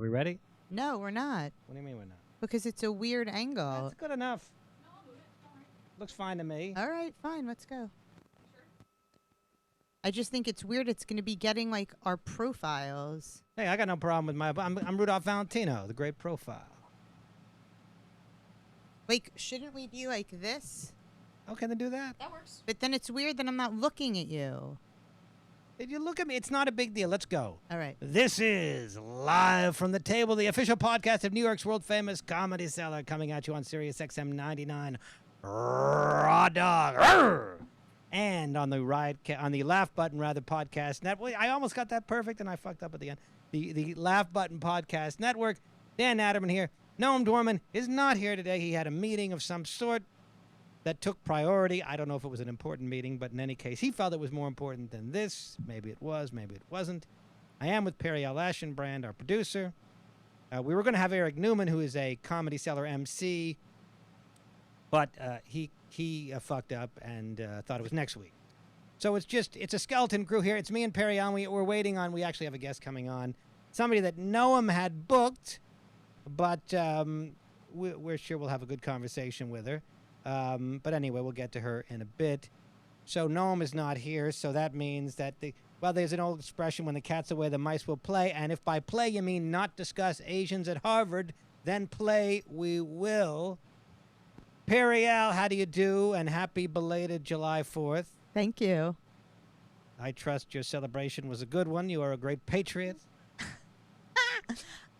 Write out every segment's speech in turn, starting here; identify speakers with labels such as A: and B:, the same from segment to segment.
A: we ready?
B: No, we're not.
A: What do you mean we're not?
B: Because it's a weird angle.
A: That's good enough. Looks fine to me.
B: All right, fine. Let's go. I just think it's weird. It's going to be getting, like, our profiles.
A: Hey, I got no problem with my... I'm Rudolph Valentino, the great profile.
B: Like, shouldn't we be like this?
A: Okay, then do that.
C: That works.
B: But then it's weird that I'm not looking at you.
A: If you look at me, it's not a big deal. Let's go.
B: All right.
A: This is Live from the Table, the official podcast of New York's world-famous Comedy Cellar, coming at you on Sirius XM 99 Raw Dog. Arr! And on the Laugh Button podcast network. I almost got that perfect, and I fucked up at the end. The Laugh Button podcast network. Dan Naturman here. Noam Dorman is not here today. He had a meeting of some sort that took priority. I don't know if it was an important meeting, but in any case, he felt it was more important than this. Maybe it was, maybe it wasn't. I am with Periel Aschenbrand, our producer. We were going to have Eric Newman, who is a Comedy Cellar MC, but he fucked up and thought it was next week. So it's a skeleton crew here. It's me and Periel. We're waiting on, we actually have a guest coming on, somebody that Noam had booked, but we're sure we'll have a good conversation with her. But anyway, we'll get to her in a bit. So Noam is not here, so that means that there's an old expression, when the cat's away, the mice will play. And if by play you mean not discuss Asians at Harvard, then play we will. Periel, how do you do? And happy belated July 4th.
B: Thank you.
A: I trust your celebration was a good one. You are a great patriot.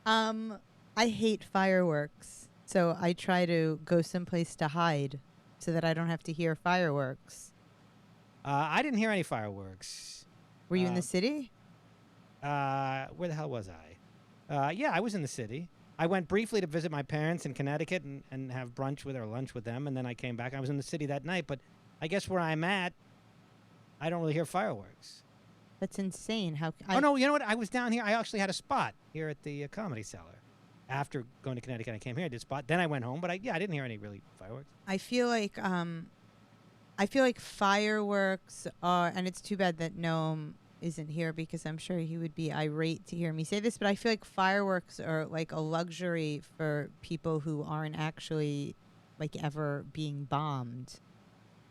B: I hate fireworks, so I try to go someplace to hide so that I don't have to hear fireworks.
A: I didn't hear any fireworks.
B: Were you in the city?
A: Where the hell was I? Yeah, I was in the city. I went briefly to visit my parents in Connecticut and have brunch with or lunch with them, and then I came back. I was in the city that night, but I guess where I'm at, I don't really hear fireworks.
B: That's insane.
A: Oh, no, you know what? I was down here. I actually had a spot here at the Comedy Cellar. After going to Connecticut, I came here, I did spot. Then I went home, but I didn't hear any really fireworks.
B: I feel like fireworks are, and it's too bad that Noam isn't here because I'm sure he would be irate to hear me say this, but I feel like fireworks are like a luxury for people who aren't actually like ever being bombed.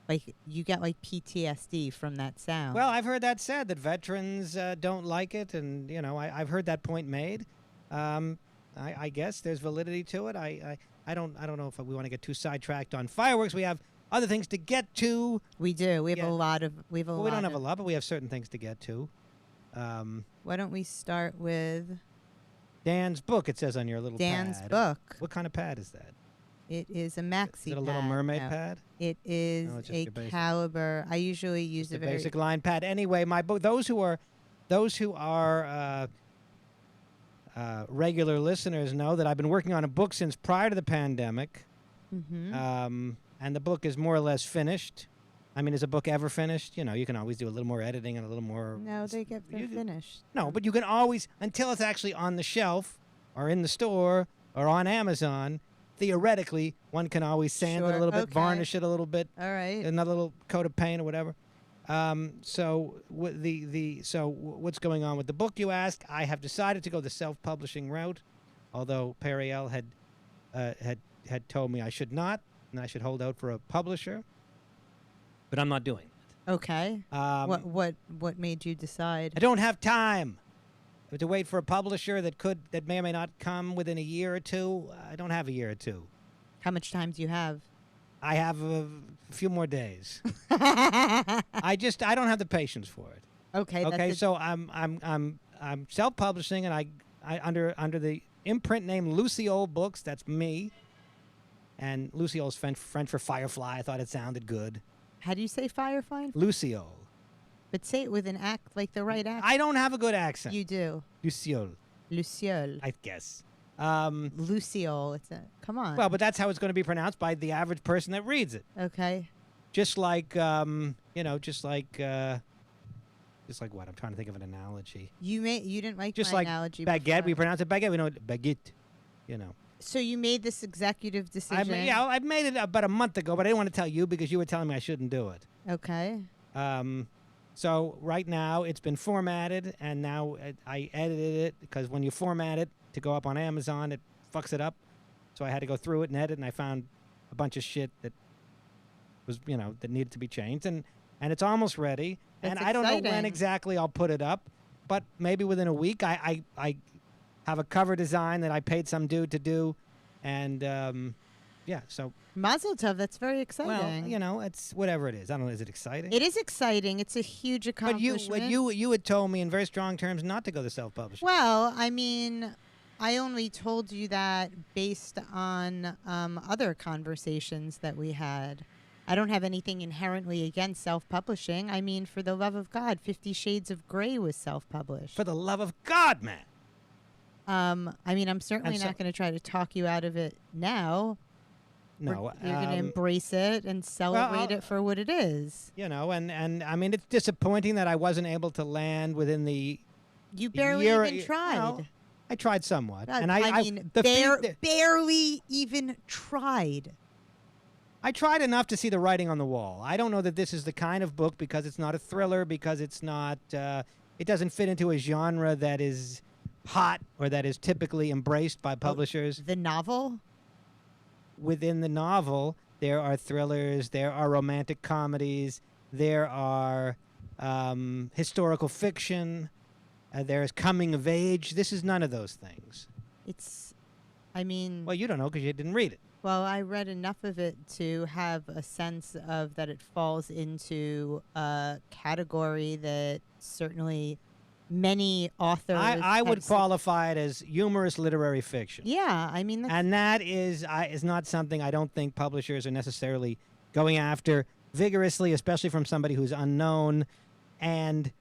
B: Like, you get like PTSD from that sound.
A: Well, I've heard that said, that veterans don't like it, and I've heard that point made. I guess there's validity to it. I don't know if we want to get too sidetracked on fireworks. We have other things to get to.
B: We do. We have a lot of.
A: We don't have a lot, but we have certain things to get to.
B: Why don't we start with
A: Dan's book? It says on your little
B: Dan's
A: pad.
B: book.
A: What kind of pad is that?
B: It is a maxi.
A: Is it a Little Mermaid pad?
B: It is a caliber. I usually use a very
A: basic line pad. Anyway, my book. Those who are regular listeners know that I've been working on a book since prior to the pandemic.
B: Mm-hmm.
A: And the book is more or less finished. I mean, is a book ever finished? You can always do a little more editing and a little more.
B: No, they're finished.
A: No, but you can always, until it's actually on the shelf or in the store or on Amazon, theoretically, one can always sand it a little bit, varnish it a little bit.
B: All right.
A: Another little coat of paint or whatever. So what's going on with the book, you ask? I have decided to go the self-publishing route, although Periel had told me I should not, and I should hold out for a publisher. But I'm not doing it.
B: Okay. What made you decide?
A: I don't have time to wait for a publisher that may or may not come within a year or two. I don't have a year or two.
B: How much time do you have?
A: I have a few more days. I don't have the patience for it.
B: Okay.
A: Okay. So I'm self-publishing, and I under the imprint name Luciole Books. That's me. And Luciole's French for firefly. I thought it sounded good.
B: How do you say firefly?
A: Luciole.
B: But say it with an the right accent.
A: I don't have a good accent.
B: You do.
A: Luciole.
B: Luciole.
A: I guess.
B: Luciole. Come on.
A: Well, but that's how it's going to be pronounced by the average person that reads it.
B: Okay.
A: Just like just like what? I'm trying to think of an analogy.
B: You didn't like
A: just
B: my
A: like
B: analogy
A: baguette.
B: before.
A: We pronounce it baguette. We know it baguette.
B: So you made this executive decision.
A: I made it about a month ago, but I didn't want to tell you because you were telling me I shouldn't do it.
B: Okay.
A: So right now it's been formatted, and now I edited it because when you format it to go up on Amazon, it fucks it up. So I had to go through it and edit, and I found a bunch of shit that was, that needed to be changed, and it's almost ready.
B: That's
A: and I don't know when
B: exciting.
A: exactly I'll put it up, but maybe within a week. I have a cover design that I paid some dude to do, and so
B: Mazel tov. That's very exciting.
A: well, it's whatever it is. I don't know. Is it exciting?
B: It is exciting. It's a huge
A: But
B: accomplishment.
A: you had told me in very strong terms not to go the self-publishing.
B: Well, I mean, I only told you that based on other conversations that we had. I don't have anything inherently against self-publishing. I mean, for the love of God, 50 Shades of Grey was self-published.
A: For the love of God, man.
B: I mean, I'm certainly
A: And so-
B: not going to try to talk you out of it now.
A: No,
B: You're going to embrace it and celebrate it for what it is.
A: and I mean, it's disappointing that I wasn't able to land within the
B: You barely
A: year.
B: even tried.
A: Well, I tried somewhat,
B: God,
A: and
B: I mean, barely even tried.
A: I tried enough to see the writing on the wall. I don't know that this is the kind of book because it's not a thriller, because it's not. It doesn't fit into a genre that is hot or that is typically embraced by publishers.
B: The novel?
A: Within the novel, there are thrillers, there are romantic comedies, there are historical fiction, there's coming of age. This is none of those things.
B: I mean...
A: Well, you don't know because you didn't read it.
B: Well, I read enough of it to have a sense of that it falls into a category that certainly many authors...
A: I would qualify it as humorous literary fiction.
B: Yeah, I mean...
A: And that is not something I don't think publishers are necessarily going after vigorously, especially from somebody who's unknown. And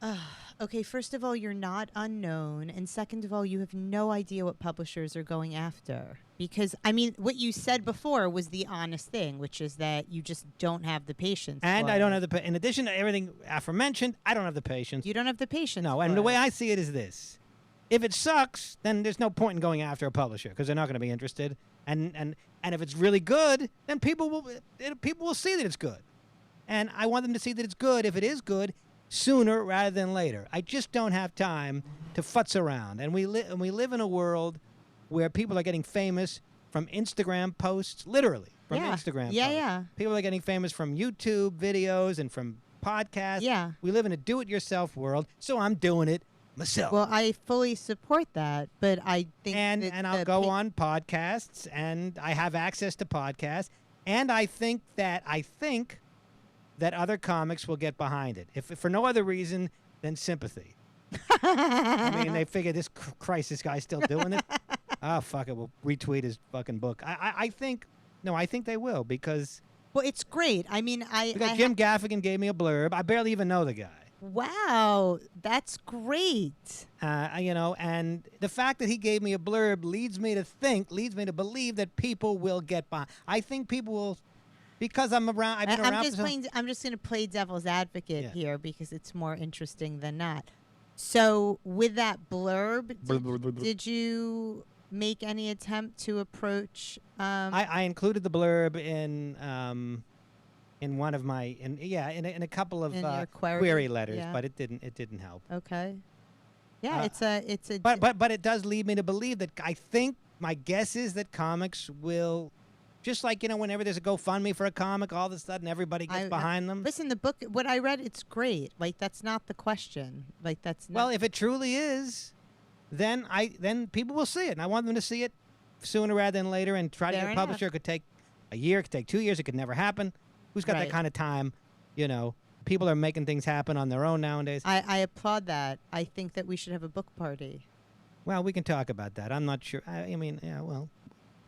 B: okay, first of all, you're not unknown. And second of all, you have no idea what publishers are going after. Because, I mean, what you said before was the honest thing, which is that you just don't have the patience.
A: And
B: for
A: I don't
B: it.
A: have in addition to everything aforementioned, I don't have the patience.
B: You don't have the patience.
A: No,
B: for
A: and the way
B: it.
A: I see it is this. If it sucks, then there's no point in going after a publisher because they're not going to be interested. And if it's really good, then people will see that it's good. And I want them to see that it's good, if it is good, sooner rather than later. I just don't have time to futz around. And we live in a world where people are getting famous from Instagram posts, literally from Instagram posts.
B: Yeah.
A: People are getting famous from YouTube videos and from podcasts.
B: Yeah.
A: We live in a do-it-yourself world, so I'm doing it myself.
B: Well, I fully support that, but I think
A: and I'll go on podcasts, and I have access to podcasts, and I think that other comics will get behind it. If for no other reason than sympathy. I mean, they figure this this guy's still doing it. Oh, fuck it, we'll retweet his fucking book. I think they will because...
B: Well, it's great. I mean,
A: Jim Gaffigan gave me a blurb. I barely even know the guy.
B: Wow, that's great.
A: And the fact that he gave me a blurb leads me to believe that people will get by. I think people will, because I'm around. I've been around.
B: I'm just going to play devil's advocate here because it's more interesting than not. So, with that blurb, did you make any attempt to approach?
A: I included the blurb in one of my in a couple of
B: your
A: query letters,
B: yeah.
A: but it didn't help.
B: Okay. Yeah, it's a.
A: But it does lead me to believe that I think my guess is that comics will, just like whenever there's a GoFundMe for a comic, all of a sudden everybody gets behind them.
B: Listen, the book, what I read, it's great. Like that's not the question. Like that's not.
A: Well, if it truly is, then people will see it, and I want them to see it sooner rather than later. And try to get a publisher. It could take a year, it could take 2 years, it could never happen. Who's got that kind of time? People are making things happen on their own nowadays.
B: I applaud that. I think that we should have a book party.
A: Well, we can talk about that. I'm not sure. I mean, yeah. Well,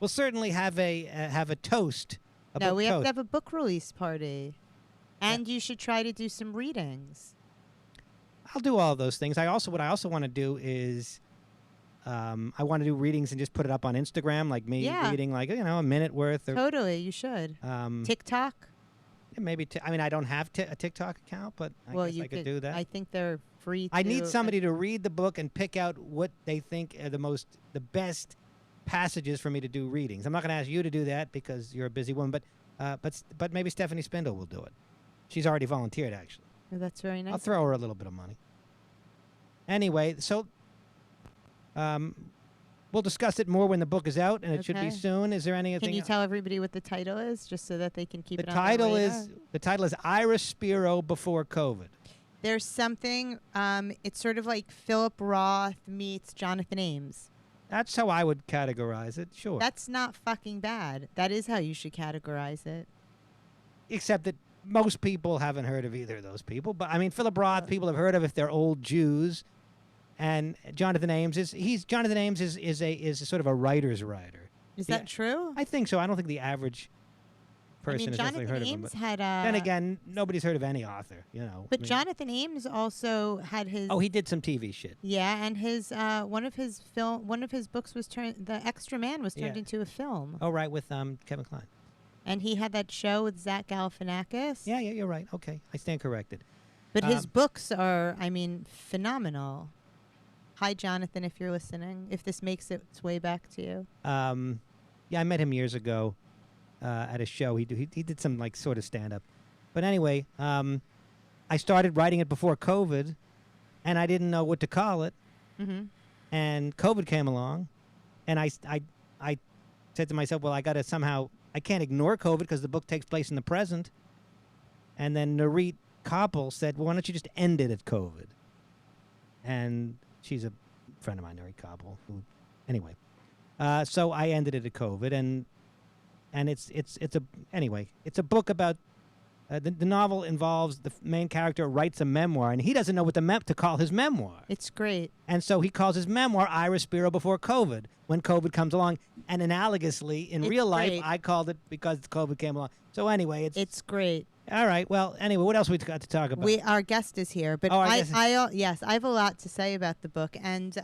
A: we'll certainly have a toast.
B: We have to have a book release party, and you should try to do some readings.
A: I'll do all those things. What I also want to do is, I want to do readings and just put it up on Instagram, like me reading, like a minute worth. Or,
B: totally, you should. TikTok.
A: Maybe. I don't have a TikTok account, but I guess I could do that.
B: I think they're free.
A: I need somebody to read the book and pick out what they think are the best passages for me to do readings. I'm not going to ask you to do that because you're a busy woman, but maybe Stephanie Spindle will do it. She's already volunteered, actually.
B: Oh, that's very nice.
A: I'll throw her a little bit of money. Anyway, so we'll discuss it more when the book is out, and it should be
B: Okay.
A: soon. Is there anything?
B: Can you tell everybody what the title is, just so that they can keep
A: The
B: it on their
A: title
B: radar?
A: the title is Ira Spiro Before COVID.
B: There's something. It's sort of like Philip Roth meets Jonathan Ames.
A: That's how I would categorize it. Sure.
B: That's not fucking bad. That is how you should categorize it.
A: Except that most people haven't heard of either of those people. But I mean, Philip Roth, people have heard of if they're old Jews, and Jonathan Ames is a sort of a writer's writer.
B: Is
A: Yeah.
B: that true?
A: I think so. I don't think the average
B: I
A: person
B: mean,
A: has necessarily
B: Jonathan
A: heard of him.
B: Ames
A: But
B: had.
A: then again, nobody's heard of any author. You know.
B: But
A: I mean-
B: Jonathan Ames also had his.
A: Oh, he did some TV shit.
B: Yeah, and his one of his books was turned. The Extra Man was turned
A: Yeah.
B: into a film.
A: Oh, right, with Kevin Kline.
B: And he had that show with Zach Galifianakis.
A: Yeah, you're right. Okay, I stand corrected.
B: But his books are, I mean, phenomenal. Hi, Jonathan, if you're listening. If this makes its way back to you.
A: Yeah, I met him years ago at a show. He did some like sort of stand up. But anyway, I started writing it before COVID, and I didn't know what to call it.
B: Mm-hmm.
A: And COVID came along, and I said to myself, well, I got to somehow. I can't ignore COVID because the book takes place in the present. And then Narit Koppel said, well, why don't you just end it at COVID? And she's a friend of mine, Narit Koppel. Anyway, so I ended it at COVID, and it's a book about the novel involves the main character writes a memoir, and he doesn't know what to call his memoir.
B: It's great.
A: And so he calls his memoir Ira Spiro Before COVID, when COVID comes along. And analogously, in
B: It's
A: real life,
B: great.
A: I called it because COVID came along. So anyway,
B: It's great.
A: all right. Well, anyway, what else we got to talk about?
B: Our guest is here, but
A: Oh, our
B: I
A: guest
B: yes, I have a lot to say about the book, and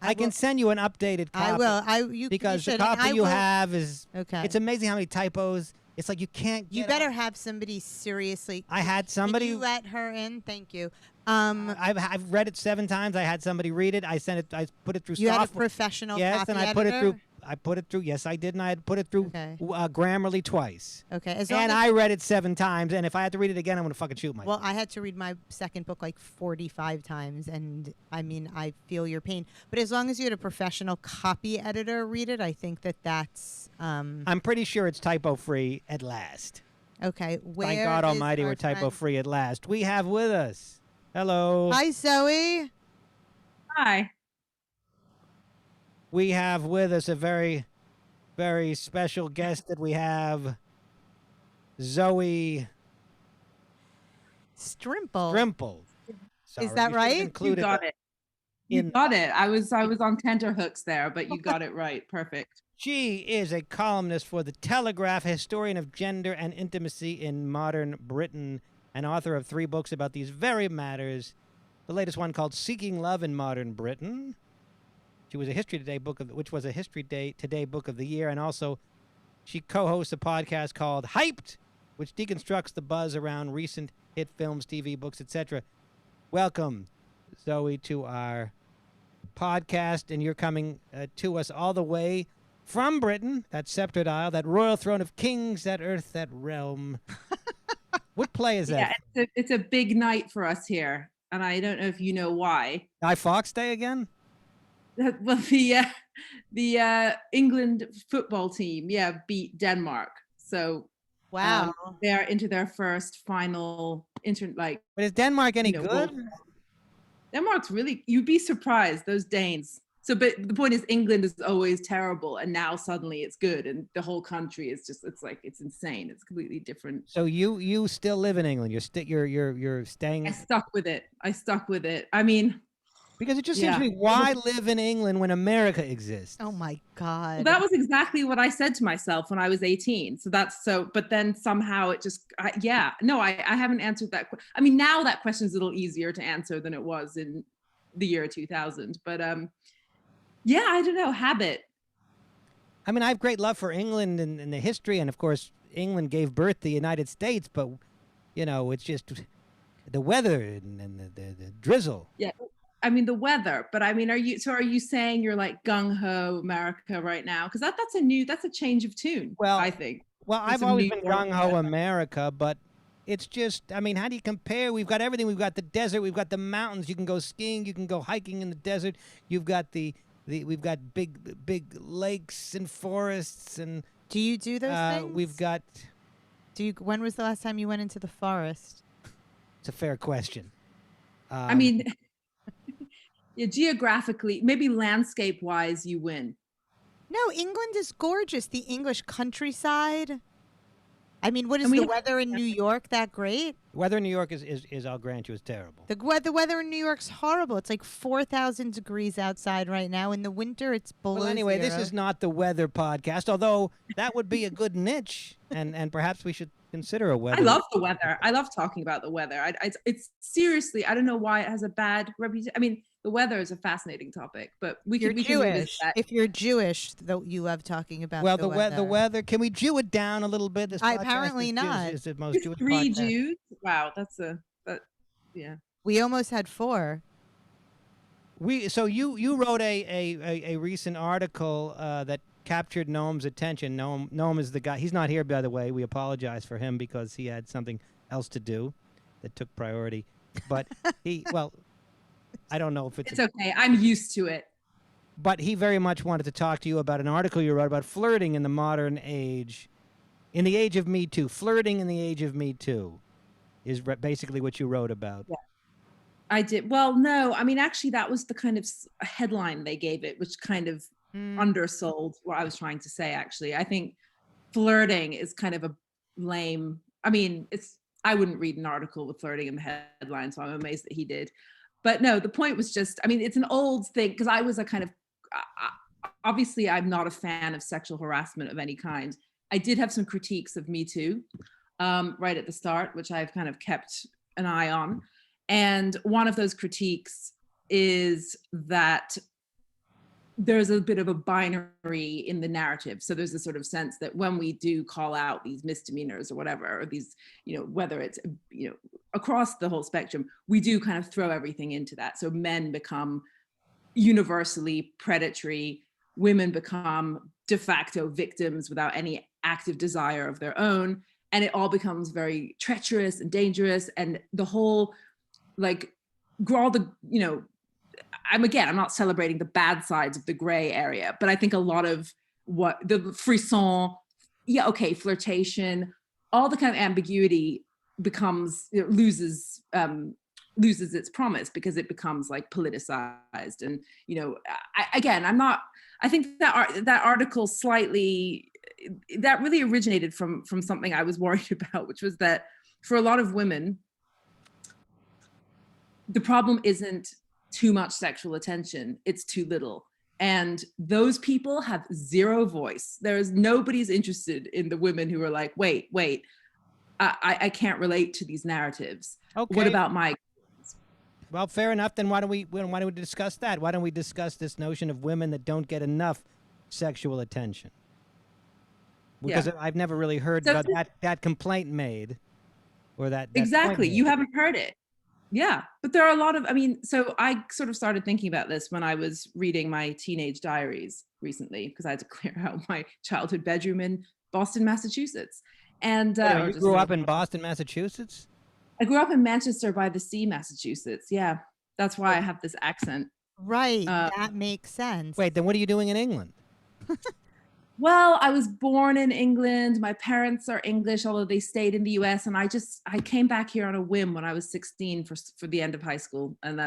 A: I can send you an updated copy.
B: I will. You
A: because
B: you
A: the
B: should, and
A: copy
B: I
A: you
B: will-
A: have is.
B: Okay.
A: It's amazing how many typos. It's like you can't.
B: You
A: get
B: better
A: out.
B: have somebody seriously.
A: I had
B: Can
A: somebody.
B: you let her in? Thank you.
A: I've read it 7 times. I had somebody read it. I sent it. I put it through
B: You had a
A: software.
B: professional
A: Yes,
B: copy
A: and I put it
B: editor?
A: through. I put it through. Yes, I did, and I had put it through
B: Okay.
A: Grammarly twice.
B: Okay. As long
A: And
B: as,
A: I read it 7 times, and if I had to read it again, I'm gonna fucking shoot myself.
B: well, I had to read my second book like 45 times, and I mean, I feel your pain. But as long as you had a professional copy editor read it, I think that's
A: I'm pretty sure it's typo free at last.
B: okay. Where
A: Thank God
B: is
A: Almighty,
B: our
A: we're typo
B: friend?
A: free at last. We have with us. Hello.
B: Hi, Zoe.
C: Hi.
A: We have with us a very, very special guest that we have, Zoe
B: Strimple.
A: Strimple. Sorry,
B: that
A: we should have
B: right? You
C: You
A: included
C: got
A: her
C: it. You
A: in-
C: got it. I was on tenterhooks there, but you got it right. Perfect.
A: She is a columnist for The Telegraph, a historian of gender and intimacy in modern Britain, and author of 3 books about these very matters. The latest one called Seeking Love in Modern Britain. She was a History Today which was a History Today book of the year, and also she co-hosts a podcast called Hyped, which deconstructs the buzz around recent hit films, TV, books, etc. Welcome, Zoe, to our podcast, and you're coming to us all the way from Britain, that sceptred isle, that royal throne of kings, that earth, that realm. What play is that?
C: Yeah, it's a big night for us here, and I don't know if you know why.
A: Guy Fawkes Day again?
C: Well, the England football team, beat Denmark, so
B: Wow.
C: they are into their first final
A: But is Denmark any
C: you know,
A: good?
C: World- Denmark's really, you'd be surprised, those Danes. So, but the point is, England is always terrible, and now suddenly it's good, and the whole country is just, it's insane. It's completely different.
A: So you still live in England? You're staying
C: I stuck with it. I mean,
A: because it just seems to me, why live in England when America exists?
B: Oh my God.
C: well, that was exactly what I said to myself when I was 18. So but then somehow it just, I haven't answered that. I mean, now that question is a little easier to answer than it was in the year 2000. But yeah, I don't know, habit.
A: I mean, I have great love for England and the history, and of course, England gave birth to the United States. But it's just the weather and the drizzle.
C: Yeah. I mean, the weather, but I mean, are you saying you're like gung ho America right now? Because that's a change of tune.
A: Well,
C: I think.
A: Well,
C: It's
A: I've
C: a
A: always
C: New
A: been
C: York
A: gung ho
C: weather.
A: America, but It's just, I mean, how do you compare? We've got everything. We've got the desert. We've got the mountains. You can go skiing. You can go hiking in the desert. You've got we've got big lakes and forests, and
B: Do you do those things?
A: we've got.
B: When was the last time you went into the forest?
A: It's a fair question.
C: I mean, yeah, geographically, maybe landscape-wise, you win.
B: No, England is gorgeous. The English countryside. I mean, what is
C: And we
B: the
C: don't-
B: weather in New York that great?
A: weather in New York is I'll grant you, is terrible.
B: The weather in New York's horrible. It's like 4,000 degrees outside right now. In the winter, it's below
A: Well, anyway, this
B: zero.
A: is not the weather podcast, although that would be a good niche, and perhaps we should consider a weather.
C: I love the weather. I love talking about the weather. It's seriously, I don't know why it has a bad reputation. I mean, the weather is a fascinating topic, but we
B: You're
C: can revisit
B: Jewish.
C: that.
B: If you're Jewish, though, you love talking about
A: Well,
B: the weather.
A: the weather. Can we Jew it down a little bit? This podcast
B: Apparently
A: is
B: not.
A: Is the most Jewish
C: 3
A: podcast.
C: Jews. Wow, yeah.
B: We almost had 4.
A: So you wrote a recent article that captured Noam's attention. Noam is the guy. He's not here, by the way. We apologize for him because he had something else to do that took priority. But I don't know if
C: It's okay. I'm used to it.
A: But he very much wanted to talk to you about an article you wrote about flirting in the modern age, in the age of Me Too. Flirting in the age of Me Too is basically what you wrote about.
C: Yeah. I did. Well, no, I mean, actually, that was the kind of headline they gave it, which kind of undersold what I was trying to say, actually. I think flirting is kind of a lame, I mean, I wouldn't read an article with flirting in the headline, so I'm amazed that he did. But no, the point was just, I mean, it's an old thing, because I was a kind of, obviously, I'm not a fan of sexual harassment of any kind. I did have some critiques of Me Too right at the start, which I've kind of kept an eye on. And one of those critiques is that there's a bit of a binary in the narrative. So there's a sort of sense that when we do call out these misdemeanors or whatever, or these, whether it's, across the whole spectrum, we do kind of throw everything into that. So men become universally predatory, women become de facto victims without any active desire of their own. And it all becomes very treacherous and dangerous. And the whole, all the, I'm not celebrating the bad sides of the gray area, but I think a lot of what the frisson, flirtation, all the kind of ambiguity becomes, loses its promise because it becomes politicized. And, I think that article slightly, that really originated from something I was worried about, which was that for a lot of women, the problem isn't too much sexual attention, it's too little. And those people have zero voice. Nobody's interested in the women who are like, wait, I can't relate to these narratives.
A: Okay.
C: What about my...
A: Well, fair enough. Then why don't we discuss that? Why don't we discuss this notion of women that don't get enough sexual attention? Because I've never really heard about that complaint made, or that
C: exactly.
A: point
C: You
A: made.
C: haven't heard it. Yeah, but there are a lot of, so I sort of started thinking about this when I was reading my teenage diaries recently, because I had to clear out my childhood bedroom in Boston, Massachusetts. And
A: you grew up in Boston, Massachusetts?
C: I grew up in Manchester by the Sea, Massachusetts. Yeah, that's why I have this accent.
B: Right, that makes sense.
A: Wait, then what are you doing in England?
C: Well, I was born in England. My parents are English, although they stayed in the US. And I came back here on a whim when I was 16 for the end of high school. And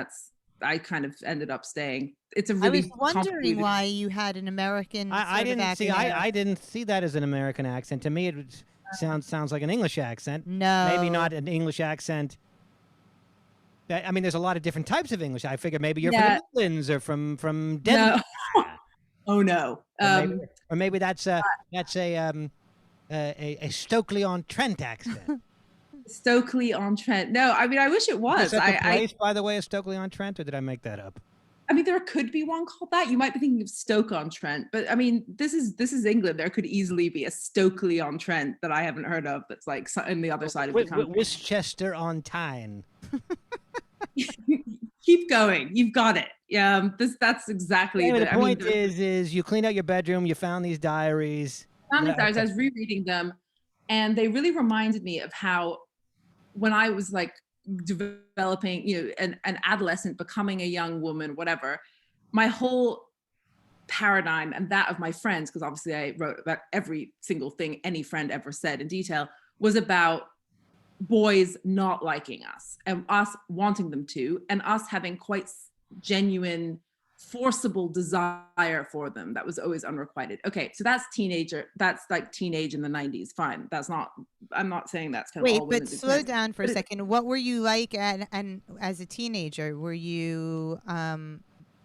C: I kind of ended up staying. It's a really
B: I was wondering why you had an American
A: I didn't see.
B: accent.
A: I didn't see that as an American accent. To me, it sounds like an English accent.
B: No,
A: maybe not an English accent. I mean, there's a lot of different types of English. I figure maybe you're from the Midlands or from Devon.
C: No. Oh no.
A: Or maybe that's a Stokely-on-Trent accent.
C: Stokely-on-Trent. No, I wish it was.
A: Is that the place, by the way, is Stokely-on-Trent, or did I make that up?
C: There could be one called that. You might be thinking of Stoke-on-Trent, but this is England. There could easily be a Stokely-on-Trent that I haven't heard of. That's on the other side of the country.
A: Worcester-on-Tyne.
C: Keep going. You've got it. Yeah, that's exactly.
A: Anyway, the point is you cleaned out your bedroom. You found these diaries.
C: I was rereading them, and they really reminded me of how when I was like developing, an adolescent, becoming a young woman, whatever, my whole paradigm and that of my friends, because obviously I wrote about every single thing any friend ever said in detail, was about boys not liking us and us wanting them to, and us having quite genuine, forcible desire for them that was always unrequited. Okay, so that's like teenage in the 90s. Fine. I'm not saying that's kind of
B: Wait,
C: all
B: but
C: women's
B: slow
C: experience.
B: down for a second. What were you like and as a teenager? Were you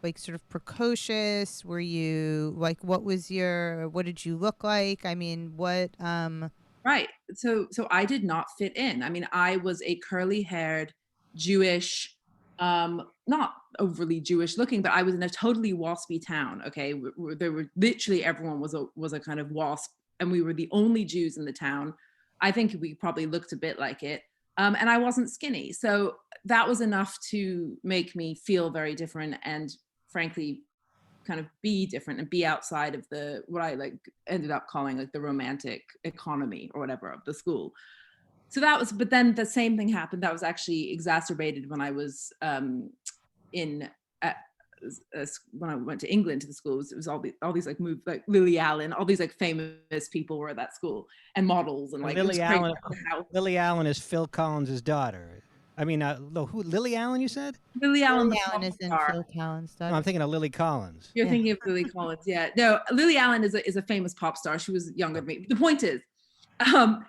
B: like sort of precocious? Were you like what did you look like? I mean, what
C: Right. So I did not fit in. I mean, I was a curly-haired Jewish, not overly Jewish looking, but I was in a totally waspy town. Okay, there were literally everyone was a kind of wasp, and we were the only Jews in the town. I think we probably looked a bit like it, and I wasn't skinny, so that was enough to make me feel very different, and frankly, kind of be different and be outside of what I like ended up calling like the romantic economy or whatever of the school. So that was, but then the same thing happened. That was actually exacerbated when I was in when I went to England to the schools. It was all these like like Lily Allen, all these like famous people were at that school, and models, and like it was crazy.
A: Lily Allen is Phil Collins' daughter. I mean, who? Lily Allen, you said?
C: Lily Allen, the
B: Allen is in Phil Collins' daughter.
A: No, I'm thinking of Lily Collins.
C: You're thinking of Lily Collins, yeah. No, Lily Allen is a famous pop star. She was younger than me. The point is,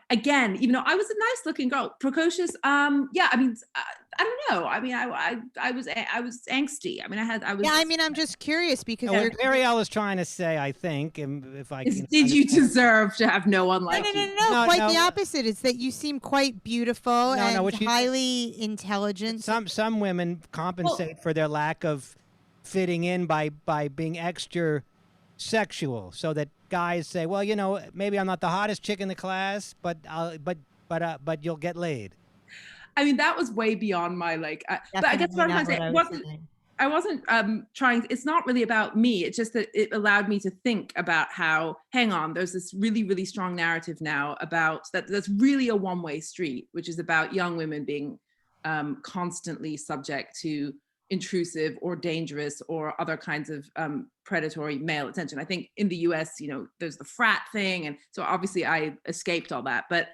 C: again, even though I was a nice looking girl, precocious, yeah, I mean, I don't know. I mean, I was angsty. I mean, I was.
B: Yeah, I mean, I'm just curious because
A: what Periel is trying to say, I think, if I can.
C: Did you deserve to have no one like you?
B: No, quite the opposite. It's that you seem quite beautiful and highly intelligent.
A: Some women compensate for their lack of fitting in by being extra sexual, so that guys say, well, maybe I'm not the hottest chick in the class, but you'll get laid.
C: I mean, that was way beyond my like. But I guess what I'm trying to say I wasn't trying. It's not really about me. It's just that it allowed me to think about how. Hang on, there's this really, really strong narrative now about that. That's really a one-way street, which is about young women being constantly subject to intrusive or dangerous or other kinds of predatory male attention. I think in the US, there's the frat thing, and so obviously I escaped all that, but.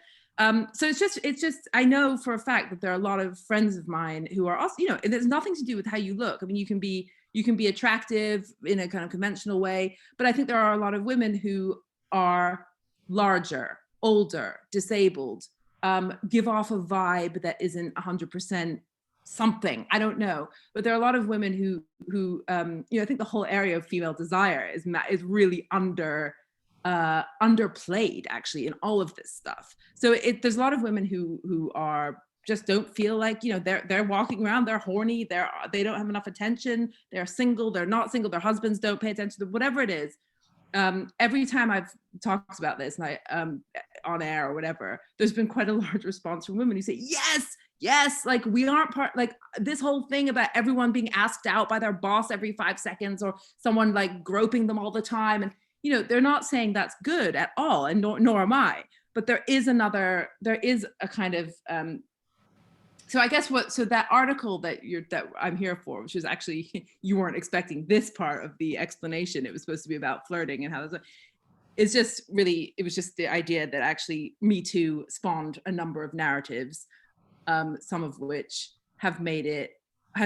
C: So it's just, I know for a fact that there are a lot of friends of mine who are also, there's nothing to do with how you look. I mean, you can be attractive in a kind of conventional way, but I think there are a lot of women who are larger, older, disabled, give off a vibe that isn't 100% something. I don't know, but there are a lot of women who I think the whole area of female desire is really underplayed actually in all of this stuff. So there's a lot of women who are just don't feel like they're walking around, they're horny, they don't have enough attention, they're single, they're not single, their husbands don't pay attention to whatever it is. Every time I've talked about this, and I on air or whatever, there's been quite a large response from women who say yes, like we aren't part, like this whole thing about everyone being asked out by their boss every 5 seconds or someone like groping them all the time, and they're not saying that's good at all, and nor am I. But there is a kind of, so I guess that article that I'm here for, which is actually, you weren't expecting this part of the explanation. It was supposed to be about flirting and how it was just the idea that actually Me Too spawned a number of narratives, some of which have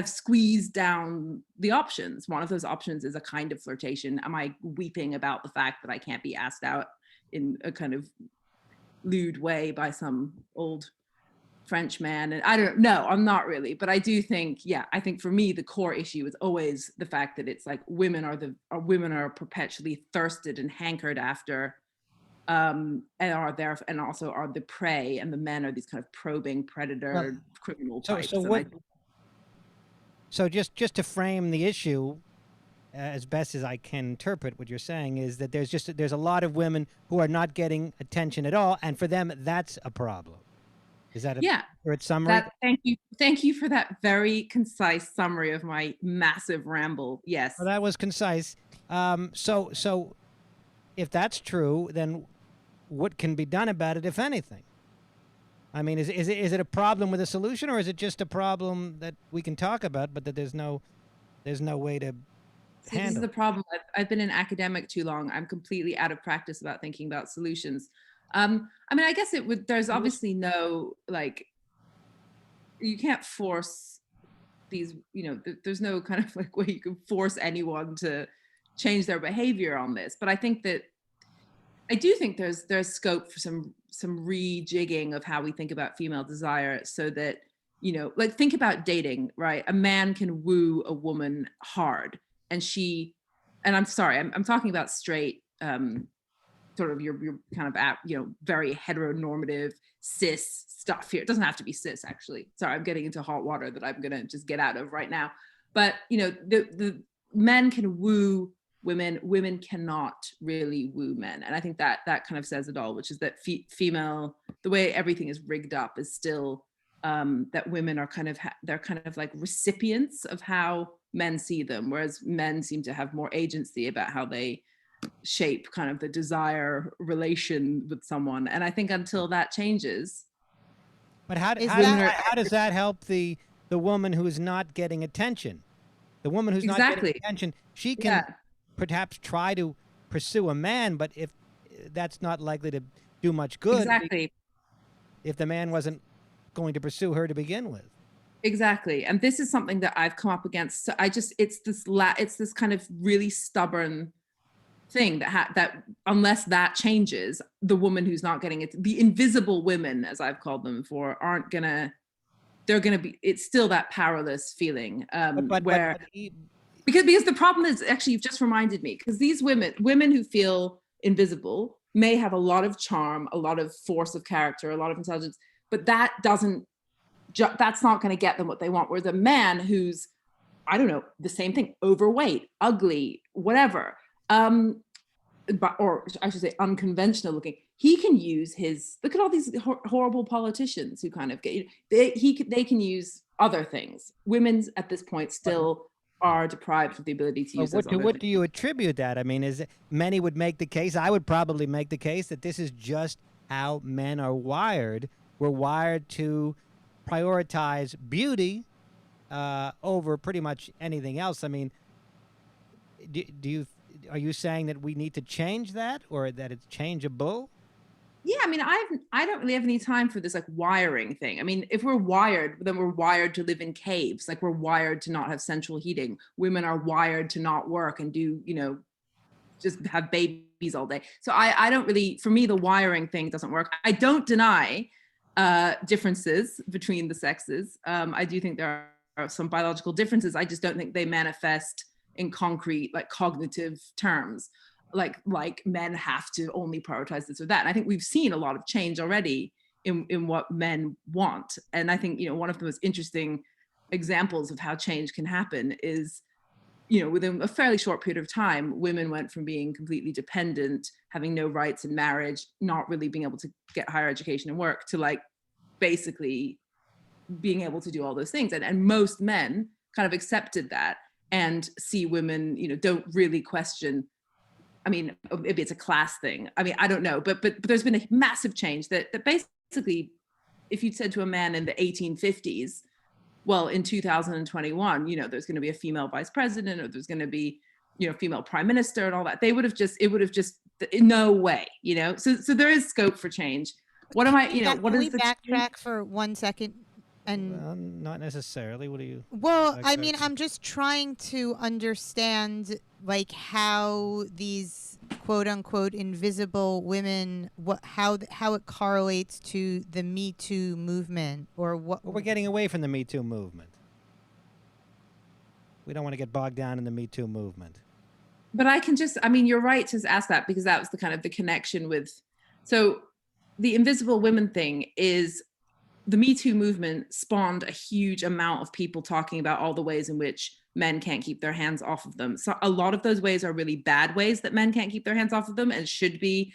C: squeezed down the options. One of those options is a kind of flirtation. Am I weeping about the fact that I can't be asked out in a kind of lewd way by some old French man? And I don't know, I'm not really, but I do think, I think for me, the core issue is always the fact that it's like women are perpetually thirsted and hankered after, and are there, and also are the prey, and the men are these kind of probing predator criminal types.
A: So just to frame the issue as best as I can interpret what you're saying is that there's a lot of women who are not getting attention at all, and for them that's a problem. Is that a accurate summary?
C: Thank you for that very concise summary of my massive ramble. Yes.
A: Well, that was concise. So if that's true, then what can be done about it, if anything? I mean, is it a problem with a solution, or is it just a problem that we can talk about, but that there's no way to
C: See, this is
A: handle?
C: the problem. I've been an academic too long. I'm completely out of practice about thinking about solutions. I mean, I guess there's obviously no, like, you can't force these, there's no kind of like way you can force anyone to change their behavior on this. But I do think there's scope for some rejigging of how we think about female desire, so that, like, think about dating, right? A man can woo a woman hard, and I'm sorry, I'm talking about straight, sort of your kind of very heteronormative cis stuff here. It doesn't have to be cis, actually. Sorry, I'm getting into hot water that I'm gonna just get out of right now. But the men can woo women, women cannot really woo men. And I think that kind of says it all, which is that female, the way everything is rigged up is still that women are they're kind of like recipients of how men see them, whereas men seem to have more agency about how they shape kind of the desire relation with someone. And I think until that changes.
A: But how
B: Is
A: does that help the woman who's not getting attention? The woman who's not getting attention, she can perhaps try to pursue a man, but if that's not likely to do much good.
C: Exactly.
A: If the man wasn't going to pursue her to begin with.
C: Exactly. And this is something that I've come up against. So it's this kind of really stubborn thing that unless that changes, the woman who's not getting it, the invisible women, as I've called them before, they're gonna be, it's still that powerless feeling, because the problem is, actually, you've just reminded me, because these women who feel invisible may have a lot of charm, a lot of force of character, a lot of intelligence, but that's not going to get them what they want. Whereas a man who's, I don't know, the same thing, overweight, ugly, whatever, or I should say unconventional looking, he can use look at all these horrible politicians who kind of they can use other things. Women's at this point still are deprived of the ability to use those other
A: what
C: things.
A: do you attribute that? I mean, many would make the case, I would probably make the case, that this is just how men are wired. We're wired to prioritize beauty over pretty much anything else. I mean, are you saying that we need to change that, or that it's changeable?
C: Yeah, I mean, I don't really have any time for this like wiring thing. I mean, if we're wired, then we're wired to live in caves. Like, we're wired to not have central heating. Women are wired to not work and do, just have babies all day. So I don't really, for me, the wiring thing doesn't work. I don't deny differences between the sexes. I do think there are some biological differences. I just don't think they manifest in concrete, like, cognitive terms. Like men have to only prioritize this or that. And I think we've seen a lot of change already in what men want. And I think, one of the most interesting examples of how change can happen is, within a fairly short period of time, women went from being completely dependent, having no rights in marriage, not really being able to get higher education and work, to like basically being able to do all those things. And most men kind of accepted that and see women, don't really question. I mean, maybe it's a class thing. I mean, I don't know, but there's been a massive change that basically, if you'd said to a man in the 1850s, well, in 2021, there's going to be a female vice president, or there's going to be, female prime minister and all that, it would have just, no way, so there is scope for change. What am I, what is the
B: backtrack for 1 second? And
A: not necessarily. What do you?
B: Well, I mean, I'm just trying to understand, like, how these quote unquote invisible women, how it correlates to the Me Too movement, or what.
A: Well, we're getting away from the Me Too movement. We don't want to get bogged down in the Me Too movement.
C: But you're right to ask that, because that was the kind of the connection with, so the invisible women thing is, the Me Too movement spawned a huge amount of people talking about all the ways in which men can't keep their hands off of them. So a lot of those ways are really bad ways that men can't keep their hands off of them and should be,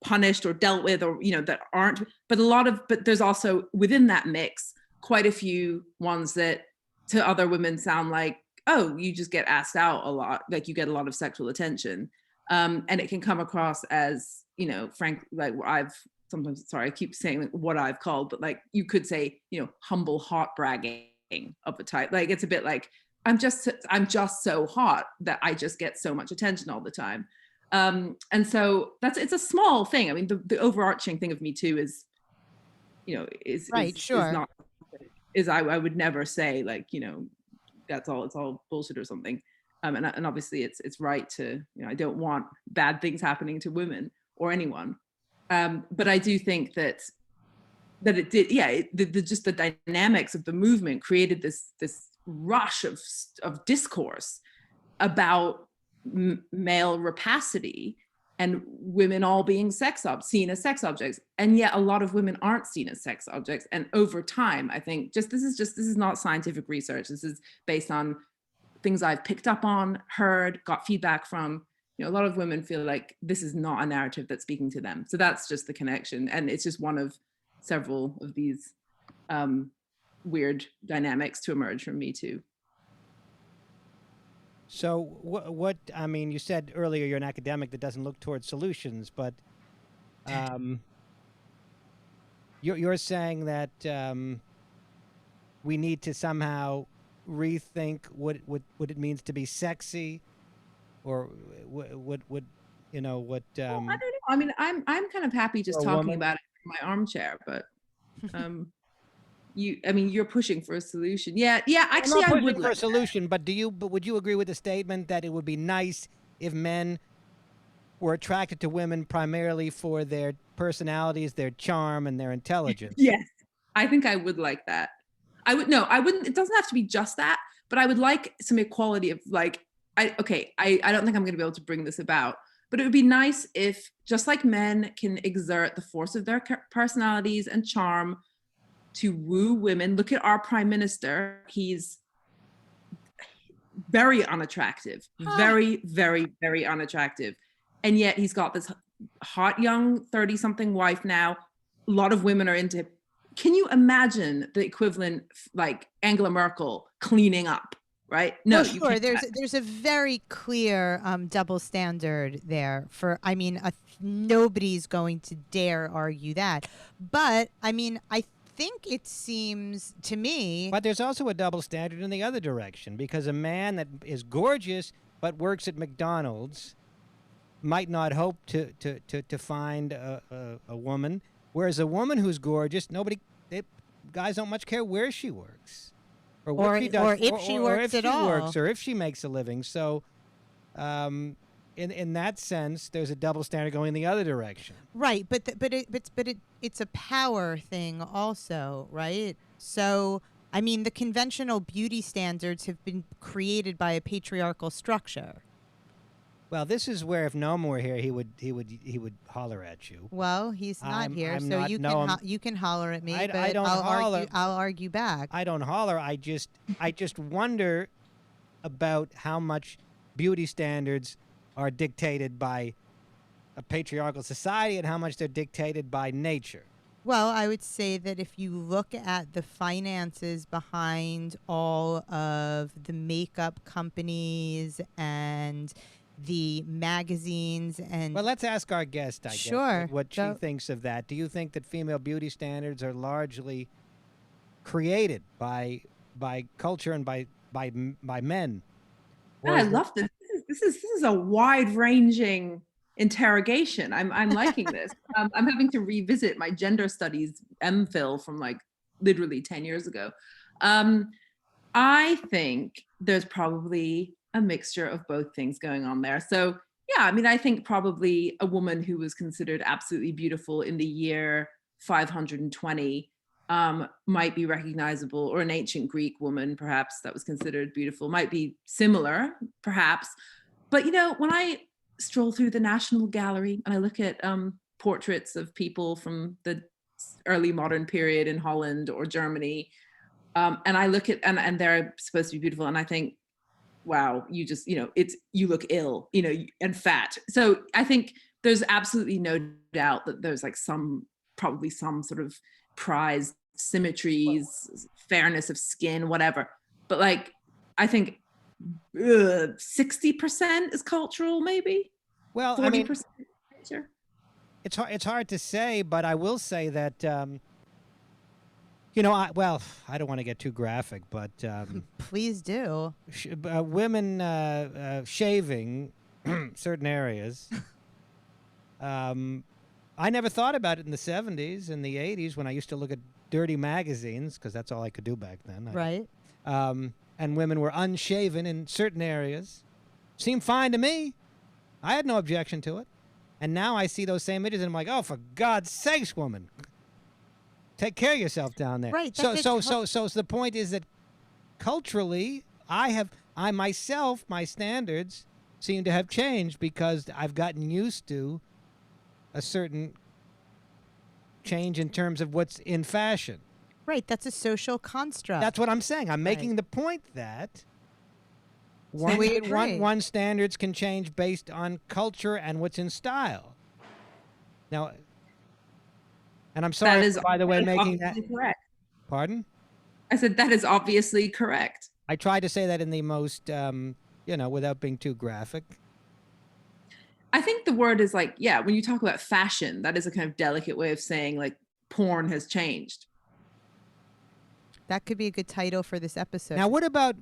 C: punished or dealt with, or, that aren't. But there's also within that mix quite a few ones that to other women sound like, oh, you just get asked out a lot, like you get a lot of sexual attention. And it can come across as, frank, like I've sometimes, sorry, I keep saying like what I've called, but like you could say, humble hot bragging of a type. Like it's a bit like, I'm just so hot that I just get so much attention all the time. And so it's a small thing. I mean, the overarching thing of Me Too is,
B: Right, sure.
C: I would never say like, it's all bullshit or something. And obviously it's right to, I don't want bad things happening to women or anyone. But I do think that it did, just the dynamics of the movement created this rush of discourse about male rapacity and women all being seen as sex objects. And yet a lot of women aren't seen as sex objects. And over time, I think this is not scientific research. This is based on things I've picked up on, heard, got feedback from. A lot of women feel like this is not a narrative that's speaking to them. So that's just the connection. And it's just one of several of these weird dynamics to emerge from Me Too.
A: So what I mean, you said earlier you're an academic that doesn't look towards solutions, but you're saying that we need to somehow rethink what it means to be sexy, or what I don't know.
C: I mean, I'm kind of happy just talking
A: woman?
C: about it in my armchair, but you're pushing for a solution. Yeah. Actually,
A: I'm not
C: I
A: pushing
C: would
A: for
C: like
A: a solution, but would you agree with the statement that it would be nice if men were attracted to women primarily for their personalities, their charm, and their intelligence?
C: Yes, I think I would like that. I wouldn't. It doesn't have to be just that, but I would like some equality of like. I don't think I'm going to be able to bring this about, but it would be nice if, just like men can exert the force of their personalities and charm to woo women. Look at our prime minister. He's very unattractive, very, very, very unattractive. And yet he's got this hot young 30-something wife now. A lot of women are into him. Can you imagine the equivalent, like Angela Merkel cleaning up? Right? No,
B: well, sure. There's a very clear double standard there. Nobody's going to dare argue that. But I mean, I think it seems to me.
A: But there's also a double standard in the other direction, because a man that is gorgeous but works at McDonald's might not hope to find a woman, whereas a woman who's gorgeous, guys don't much care where she works. Or what she does,
B: or if she works at all,
A: or if she makes a living. So, in that sense, there's a double standard going the other direction.
B: Right, but it's a power thing also, right? So, I mean, the conventional beauty standards have been created by a patriarchal structure.
A: Well, this is where if Noam were here, he would holler at you.
B: Well, he's not here,
A: I'm
B: so
A: not
B: you
A: Noam.
B: you can holler at me.
A: I
B: but
A: don't holler.
B: I'll argue back.
A: I don't holler. I just wonder about how much beauty standards are dictated by a patriarchal society and how much they're dictated by nature.
B: Well, I would say that if you look at the finances behind all of the makeup companies and the magazines and...
A: Well, let's ask our guest, I
B: Sure.
A: guess, what she thinks of that. Do you think that female beauty standards are largely created by culture and by men?
C: Yeah, I love this. This is a wide-ranging interrogation. I'm liking this. I'm having to revisit my gender studies MPhil from like literally 10 years ago. I think there's probably a mixture of both things going on there. So yeah, I mean, I think probably a woman who was considered absolutely beautiful in the year 520 might be recognizable, or an ancient Greek woman perhaps that was considered beautiful might be similar, perhaps. But when I stroll through the National Gallery and I look at portraits of people from the early modern period in Holland or Germany, and I look at and they're supposed to be beautiful, and I think, wow, you just you look ill, and fat. So I think there's absolutely no doubt that there's like probably some sort of prized symmetries, fairness of skin, whatever. But like, I think 60% is cultural, maybe.
A: Well,
C: 40% nature.
A: It's hard to say, but I will say that you know, I don't want to get too graphic, but
B: Please do.
A: women shaving certain areas. I never thought about it in the 70s and the 80s when I used to look at dirty magazines because that's all I could do back then.
B: Right.
A: And women were unshaven in certain areas. Seemed fine to me. I had no objection to it. And now I see those same images and I'm like, oh, for God's sakes, woman, take care of yourself down there.
B: Right.
A: So the point is that culturally, I myself, my standards seem to have changed because I've gotten used to a certain change in terms of what's in fashion.
B: Right. That's a social construct.
A: That's what I'm saying. I'm making
B: Right.
A: the point that
B: we agree.
A: one standards can change based on culture and what's in style. Now, and I'm sorry,
C: That is,
A: by the way, making that.
C: obviously correct.
A: Pardon?
C: I said that is obviously correct.
A: I tried to say that in the most, without being too graphic.
C: I think the word is like, yeah, when you talk about fashion, that is a kind of delicate way of saying like porn has changed.
B: That could be a good title for this episode.
A: Now, what about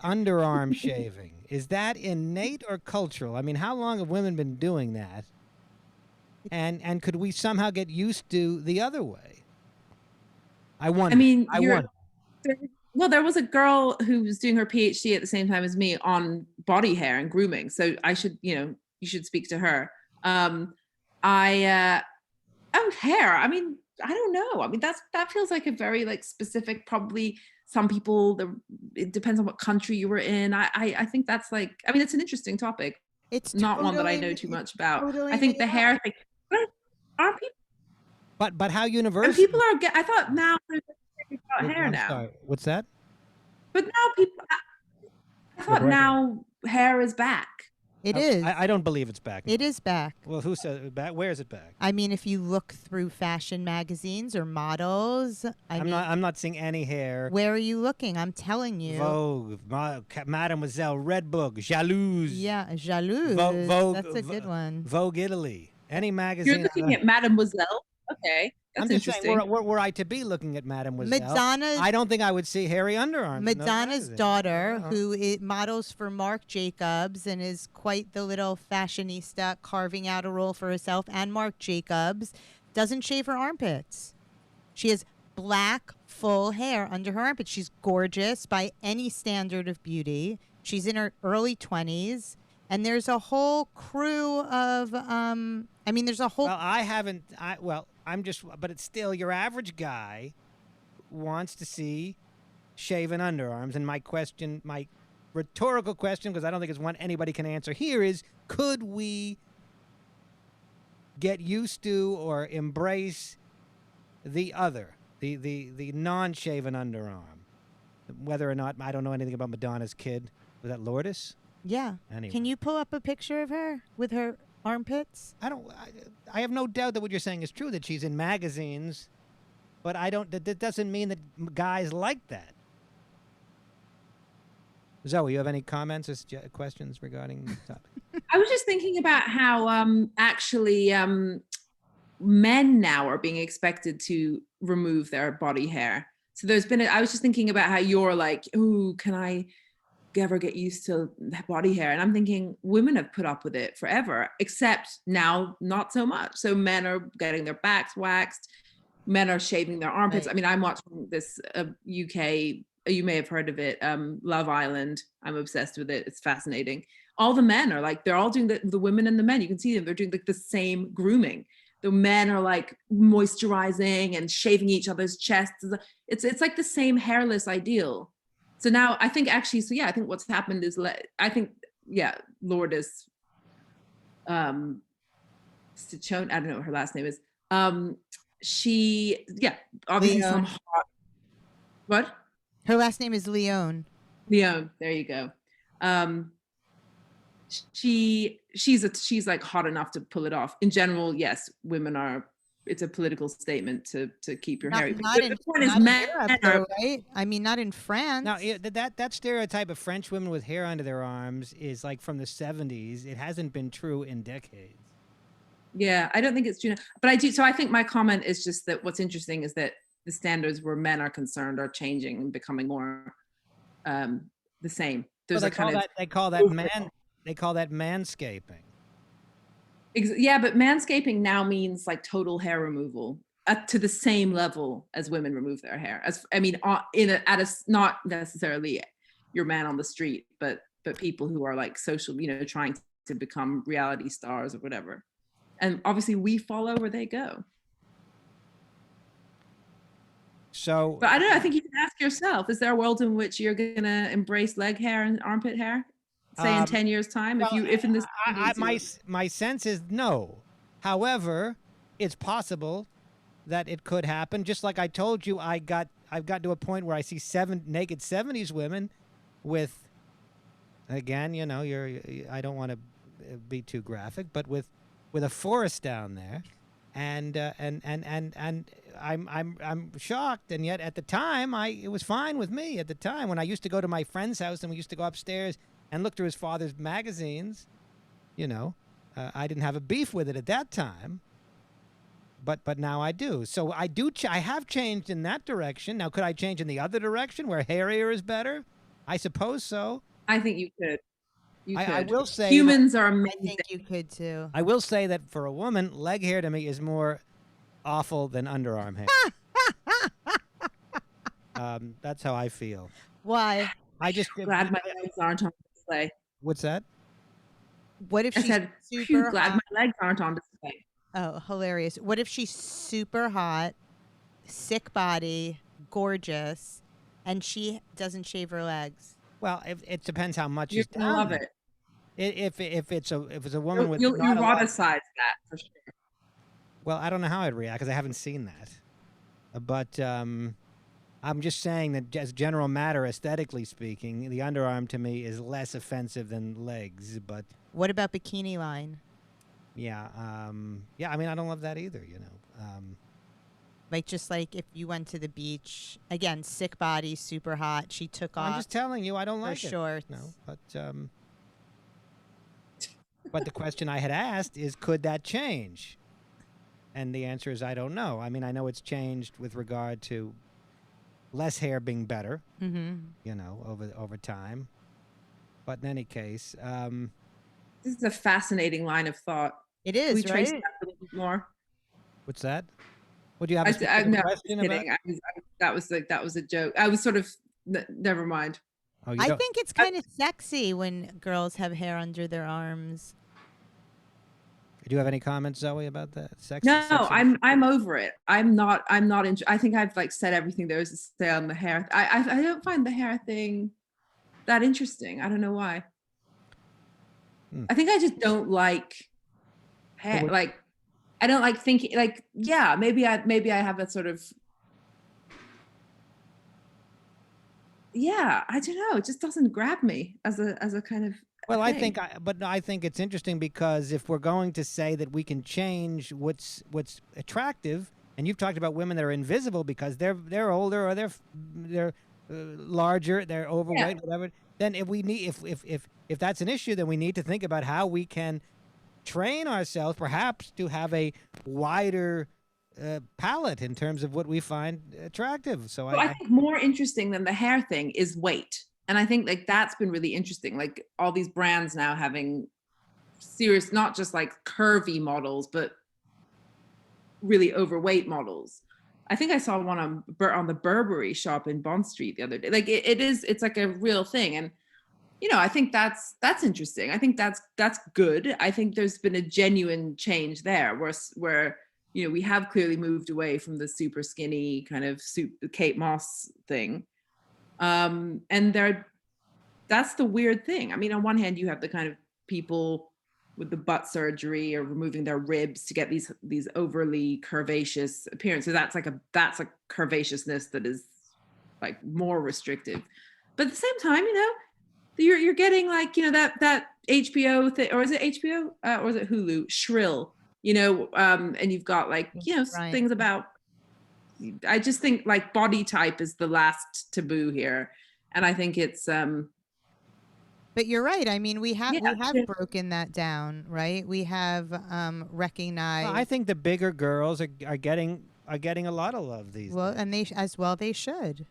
A: underarm shaving? Is that innate or cultural? I mean, how long have women been doing that? And could we somehow get used to the other way? I wonder.
C: I mean,
A: wonder.
C: Well, there was a girl who was doing her PhD at the same time as me on body hair and grooming. So I should, you should speak to her. Hair. I mean, I don't know. I mean, that feels like a very like specific, probably some people, it depends on what country you were in. I think that's like, I mean, it's an interesting topic.
B: It's
C: not one that I know too much about. I think the hair thing, but aren't people?
A: But how universal?
C: And people are, I thought now there's about hair now.
A: Sorry, what's that?
C: But now people, I thought now hair is back.
B: It is.
A: I don't believe it's back.
B: It is back.
A: Well, who said it back? Where is it back?
B: I mean, if you look through fashion magazines or models, I'm
A: not seeing any hair.
B: Where are you looking? I'm telling you.
A: Vogue, Mademoiselle, Redbook, Jalouse.
B: Yeah, Jalouse.
A: Vogue.
B: That's a good one.
A: Vogue Italy. Any magazine.
C: You're looking at Mademoiselle. Okay. That's
A: I'm just
C: interesting.
A: saying, were I to be looking at Mademoiselle,
B: Madonna's,
A: I don't think I would see hairy underarms.
B: Madonna's daughter, who models for Marc Jacobs and is quite the little fashionista, carving out a role for herself and Marc Jacobs, doesn't shave her armpits. She has black, full hair under her armpits. She's gorgeous by any standard of beauty. She's in her early 20s. And there's a whole crew of, there's a whole...
A: Well, but it's still your average guy wants to see shaven underarms. And my rhetorical question, because I don't think it's one anybody can answer here, is could we get used to or embrace the other, the non-shaven underarm? Whether or not, I don't know anything about Madonna's kid. Was that Lourdes?
B: Yeah.
A: Anyway.
B: Can you pull up a picture of her with her armpits?
A: I have no doubt that what you're saying is true, that she's in magazines, but that doesn't mean that guys like that. Zoe, you have any comments or questions regarding this topic?
C: I was just thinking about how actually men now are being expected to remove their body hair. So I was just thinking about how you're like, ooh, can I ever get used to body hair? And I'm thinking women have put up with it forever, except now not so much. So men are getting their backs waxed, men are shaving their armpits. Right. I mean, I'm watching this UK, you may have heard of it, Love Island. I'm obsessed with it. It's fascinating. All the men are like, they're all doing the women and the men, you can see them, they're doing like the same grooming. The men are like moisturizing and shaving each other's chests. It's like the same hairless ideal. So now I think actually, I think what's happened is, Lourdes Stichone, I don't know what her last name is. She, obviously
B: Leon.
C: What?
B: Her last name is Leon.
C: Leon, there you go. She's like hot enough to pull it off. In general, yes, women are. It's a political statement to keep your hair.
B: Not in Europe, right? I mean, not in France.
A: Now, that stereotype of French women with hair under their arms is like from the 70s. It hasn't been true in decades.
C: Yeah, I don't think it's true, but I do. So I think my comment is just that what's interesting is that the standards where men are concerned are changing and becoming more the same.
A: Well,
C: There's a kind of
A: they call that manscaping.
C: Yeah, but manscaping now means like total hair removal to the same level as women remove their hair. As I mean, not necessarily your man on the street, but people who are like social, trying to become reality stars or whatever. And obviously, we follow where they go.
A: So,
C: but I don't know. I think you can ask yourself: is there a world in which you're gonna embrace leg hair and armpit hair? Say in 10 years' time, if in this,
A: my sense is no. However, it's possible that it could happen. Just like I told you, I've got to a point where I see naked 70s women with, again, I don't want to be too graphic, but with a forest down there, and I'm shocked, and yet at the time it was fine with me. At the time when I used to go to my friend's house and we used to go upstairs and look through his father's magazines, I didn't have a beef with it at that time. But now I do. So I have changed in that direction. Now, could I change in the other direction where hairier is better? I suppose so.
C: I think you could.
A: I will say
C: humans are amazing.
B: I think you could too.
A: I will say that for a woman, leg hair to me is more awful than underarm hair. That's how I feel.
B: Why?
C: I just glad my legs aren't on display.
A: What's that?
B: What if she's
C: super glad hot? My legs aren't on display.
B: Oh, hilarious. What if she's super hot, sick body, gorgeous, and she doesn't shave her legs?
A: Well, it depends how much
C: you're gonna love it.
A: If it's a woman with
C: you eroticize that for sure.
A: Well, I don't know how I'd react because I haven't seen that, but I'm just saying that as general matter, aesthetically speaking, the underarm to me is less offensive than legs. But
B: what about bikini line?
A: Yeah, yeah. I mean, I don't love that either.
B: Like just like if you went to the beach again, sick body, super hot. She took off.
A: I'm just telling you, I don't like
B: shorts.
A: No, but the question I had asked is, could that change? And the answer is, I don't know. I mean, I know it's changed with regard to less hair being better. Over time. But in any case,
C: this is a fascinating line of thought.
B: It is,
C: we
B: right?
C: Trace that a little bit more.
A: What's that? Would you have a question
C: kidding. That was a joke. I was sort of never mind.
A: Oh,
B: I think it's kind of sexy when girls have hair under their arms.
A: Do you have any comments, Zoe, about that? Sexy?
C: I'm over it. I'm not. I think I've said everything there is to say on the hair. I don't find the hair thing that interesting. I don't know why. I think I just don't like hair. I don't like thinking. Maybe I have a sort of. Yeah, I don't know. It just doesn't grab me as a kind of.
A: Well, I think it's interesting because if we're going to say that we can change what's attractive, and you've talked about women that are invisible because they're older or they're larger, they're overweight, whatever. Then if that's an issue, then we need to think about how we can train ourselves, perhaps, to have a wider palette in terms of what we find attractive. So
C: I think more interesting than the hair thing is weight. And I think that's been really interesting. Like all these brands now having serious, not just curvy models, but really overweight models. I think I saw one on the Burberry shop in Bond Street the other day. It's like a real thing. And, I think that's interesting. I think that's good. I think there's been a genuine change there where we have clearly moved away from the super skinny kind of Kate Moss thing. And that's the weird thing. I mean, on one hand, you have the kind of people with the butt surgery or removing their ribs to get these overly curvaceous appearances. That's a curvaceousness that is more restrictive. But at the same time, you're getting that HBO thing, or is it HBO or is it Hulu? Shrill, and you've got things about. I just think body type is the last taboo here, and I think it's
B: But you're right. I mean, we have
C: Yeah.
B: broken that down, right? We have recognized.
A: Well, I think the bigger girls are getting a lot of love these
B: Well,
A: days.
B: and they should.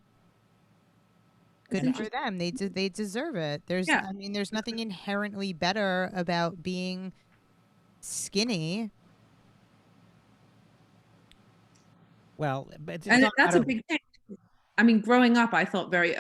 B: Good
A: And
B: for them. They deserve it.
C: Yeah.
B: I mean, there's nothing inherently better about being skinny.
A: Well, but it's
C: And
A: not
C: that's a
A: matter-
C: big thing. I mean, growing up, I felt very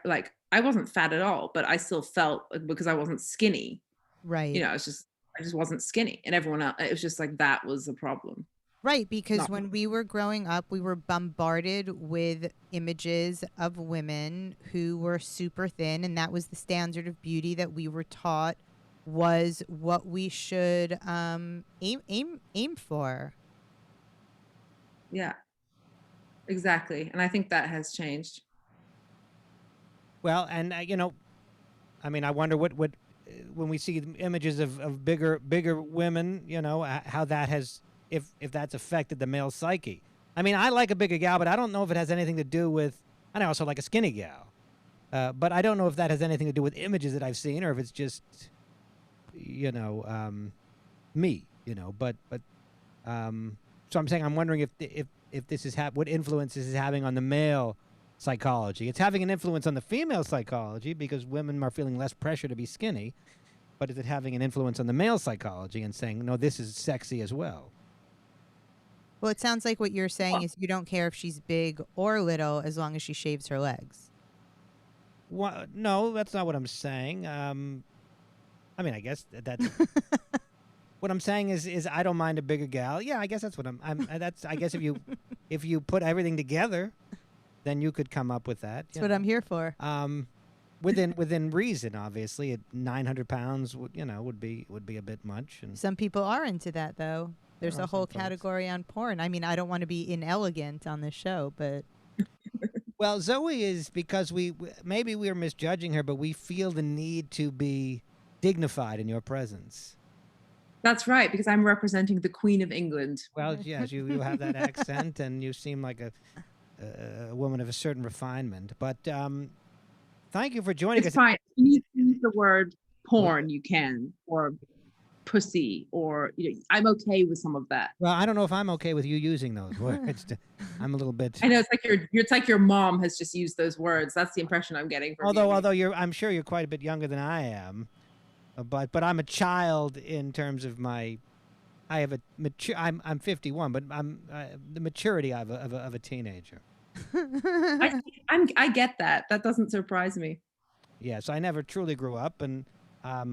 C: like I wasn't fat at all, but I still felt because I wasn't skinny.
B: Right.
C: You know, I just wasn't skinny, and everyone else, it was just like that was the problem.
B: Right, because
C: Not-
B: when we were growing up, we were bombarded with images of women who were super thin, and that was the standard of beauty that we were taught was what we should aim for.
C: Yeah, exactly. And I think that has changed.
A: Well, and I mean, I wonder what when we see images of bigger women, how that has if that's affected the male psyche. I mean, I like a bigger gal, but I don't know if it has anything to do with. And I also like a skinny gal, but I don't know if that has anything to do with images that I've seen or if it's just, me. But so I'm saying I'm wondering if this is what influence this is having on the male psychology. It's having an influence on the female psychology because women are feeling less pressure to be skinny. But is it having an influence on the male psychology and saying, no, this is sexy as well?
B: Well, it sounds like what you're saying is you don't care if she's big or little as long as she shaves her legs.
A: Well, no, that's not what I'm saying. I mean, I guess that's what I'm saying is I don't mind a bigger gal. Yeah, I guess that's what I guess if you put everything together, then you could come up with that.
B: That's what I'm here for.
A: Within reason, obviously, at 900 pounds, would be a bit much. And
B: some people are into that, though. There's a whole
A: some folks.
B: category on porn. I mean, I don't want to be inelegant on this show, but
A: well, Zoe is because maybe we're misjudging her, but we feel the need to be dignified in your presence.
C: That's right, because I'm representing the Queen of England.
A: Well, yes, you have that accent, and you seem like a woman of a certain refinement. But thank you for joining us.
C: It's fine. You need to use the word porn, you can, or pussy, or I'm okay with some of that.
A: Well, I don't know if I'm okay with you using those words. I'm a little bit.
C: I know it's like your mom has just used those words. That's the impression I'm getting from you.
A: Although I'm sure you're quite a bit younger than I am, but I'm a child in terms of my. I have I'm 51, but I'm the maturity of a teenager.
C: I get that. That doesn't surprise me.
A: Yes, I never truly grew up, and I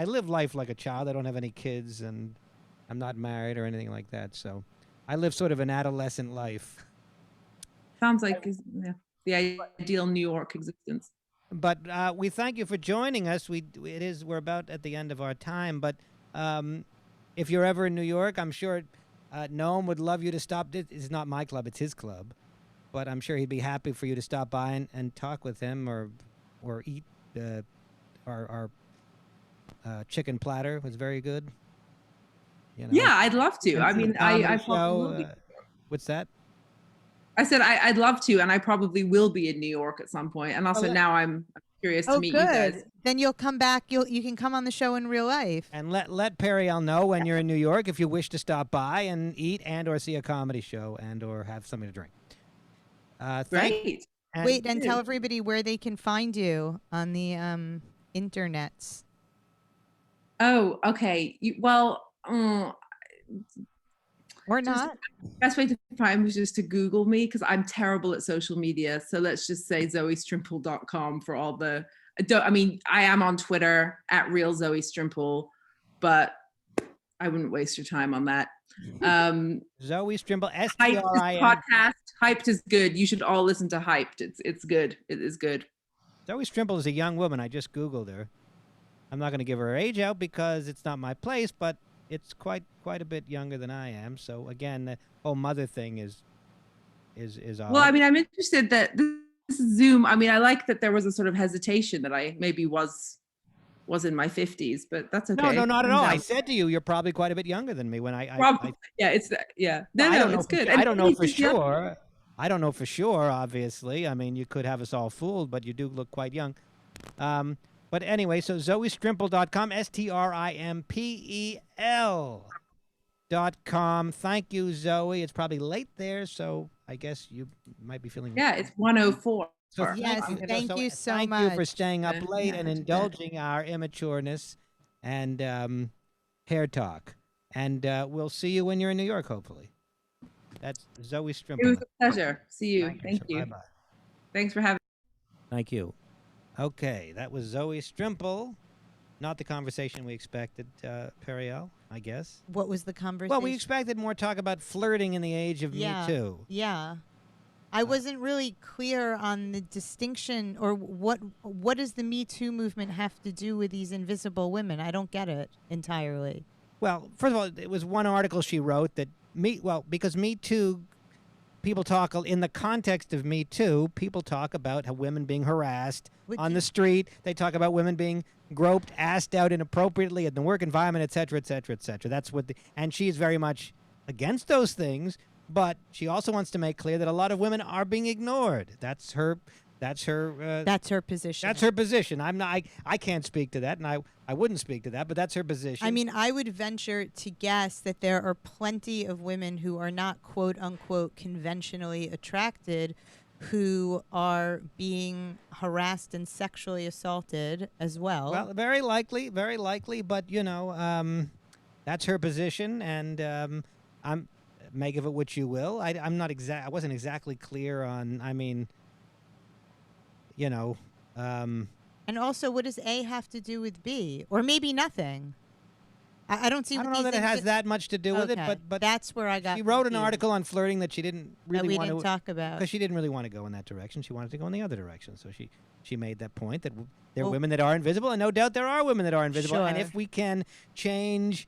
A: live life like a child. I don't have any kids, and I'm not married or anything like that. So I live sort of an adolescent life.
C: Sounds like the ideal New York existence.
A: But we thank you for joining us. We're about at the end of our time, but if you're ever in New York, I'm sure Noam would love you to stop. It's not my club; it's his club. But I'm sure he'd be happy for you to stop by and talk with him or eat our chicken platter. It was very good.
C: Yeah, I'd love to. I mean, I
A: show,
C: probably
A: what's that?
C: I said I'd love to, and I probably will be in New York at some point. And also now I'm curious to meet you guys.
B: Then you'll come back. You can come on the show in real life.
A: And let Periel know when you're in New York if you wish to stop by and eat and or see a comedy show and or have something to drink.
C: Great.
B: Wait, and tell everybody where they can find you on the internets.
C: Oh, okay.
B: Or not.
C: Best way to find me is just to Google me because I'm terrible at social media. So let's just say zoestrimple.com for all the. I am on Twitter at real Zoe Strimple, but I wouldn't waste your time on that.
A: Zoe Strimple,
C: Hyped podcast. Hyped is good. You should all listen to Hyped. It's good. It is good.
A: Zoe Strimple is a young woman. I just Googled her. I'm not going to give her age out because it's not my place, but it's quite a bit younger than I am. So again, the whole mother thing is odd.
C: Well, I mean, I'm interested that this Zoom. I mean, I like that there was a sort of hesitation that I maybe was in my 50s, but that's okay.
A: No, not at all. I said to you, you're probably quite a bit younger than me when
C: yeah, it's yeah. No, it's good.
A: I don't know for sure. I don't know for sure, obviously. I mean, you could have us all fooled, but you do look quite young. But anyway, so ZoeStrimple.com, STRIMPEL.com. Thank you, Zoe. It's probably late there, so I guess you might be feeling.
C: Yeah, it's 104.
A: So
B: Yes, thank you so
A: thank you for
B: much.
A: staying up late
C: Yeah,
A: and
C: that's it.
A: indulging our immatureness and hair talk. And we'll see you when you're in New York, hopefully. That's Zoe Strimple.
C: It was a pleasure. See you. Thank you.
A: Bye-bye.
C: Thanks for having
A: Thank you. Okay, that was Zoe Strimple. Not the conversation we expected, Periel, I guess.
B: What was the conversation?
A: Well, we expected more talk about flirting in the age of Me Too.
B: Yeah. I wasn't really clear on the distinction, or what does the Me Too movement have to do with these invisible women? I don't get it entirely.
A: Well, first of all, it was one article she wrote that because Me Too, people talk in the context of Me Too, people talk about how women being harassed on the street. They talk about women being groped, asked out inappropriately in the work environment, et cetera, et cetera, et cetera. That's what and she's very much against those things, but she also wants to make clear that a lot of women are being ignored. That's her position. That's her position. I can't speak to that, and I wouldn't speak to that, but that's her position.
B: I mean, I would venture to guess that there are plenty of women who are not quote unquote conventionally attracted who are being harassed and sexually assaulted as well.
A: Well, very likely, but that's her position, and make of it what you will. I wasn't exactly clear on. I mean,
B: and also, what does A have to do with B? Or maybe nothing. I don't see.
A: I don't know that it has that much to do with it, but
B: that's where I got.
A: She wrote
B: confused.
A: an article on flirting that she didn't really want to
B: talk about
A: because she didn't really want to go in that direction. She wanted to go in the other direction. So she made that point that there are women that are invisible, and no doubt there are women that are invisible.
B: Sure.
A: And if we can change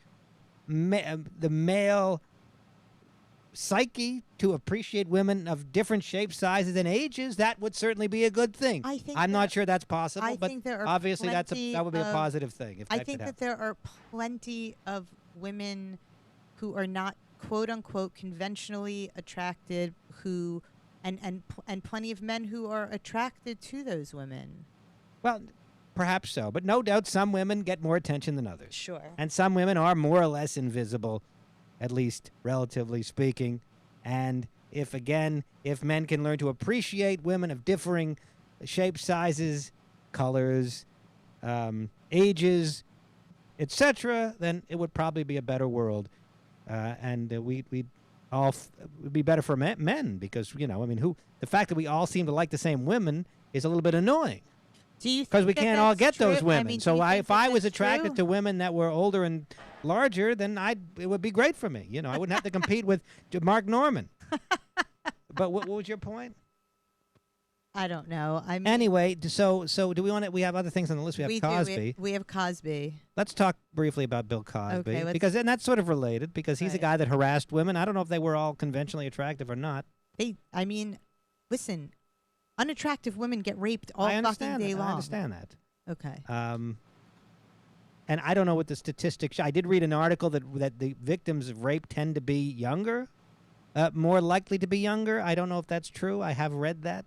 A: the male psyche to appreciate women of different shapes, sizes, and ages, that would certainly be a good thing. I'm not sure that's possible, but obviously that would be a positive thing.
B: I think that there are plenty of women who are not quote unquote conventionally attracted, and plenty of men who are attracted to those women.
A: Well, perhaps so, but no doubt some women get more attention than others.
B: Sure.
A: And some women are more or less invisible, at least relatively speaking. And if men can learn to appreciate women of differing shapes, sizes, colors, ages, etc., then it would probably be a better world. And we'd all would be better for men because, the fact that we all seem to like the same women is a little bit annoying.
B: Do you?
A: Because we can't all get
B: true?
A: those women.
B: I mean,
A: so if I was attracted
B: true?
A: to women that were older and larger, then it would be great for me. I wouldn't have to compete with Mark Norman. But what was your point?
B: I don't know.
A: Anyway, so do we want to? We have other things on the list. We have Cosby.
B: We have Cosby.
A: Let's talk briefly about Bill Cosby,
B: Okay,
A: and that's sort of related because he's a guy that harassed women. I don't know if they were all conventionally attractive or not.
B: Listen, unattractive women get raped all fucking day long.
A: I understand that.
B: Okay.
A: And I don't know what the statistics. I did read an article that the victims of rape tend to be younger, more likely to be younger. I don't know if that's true. I have read that,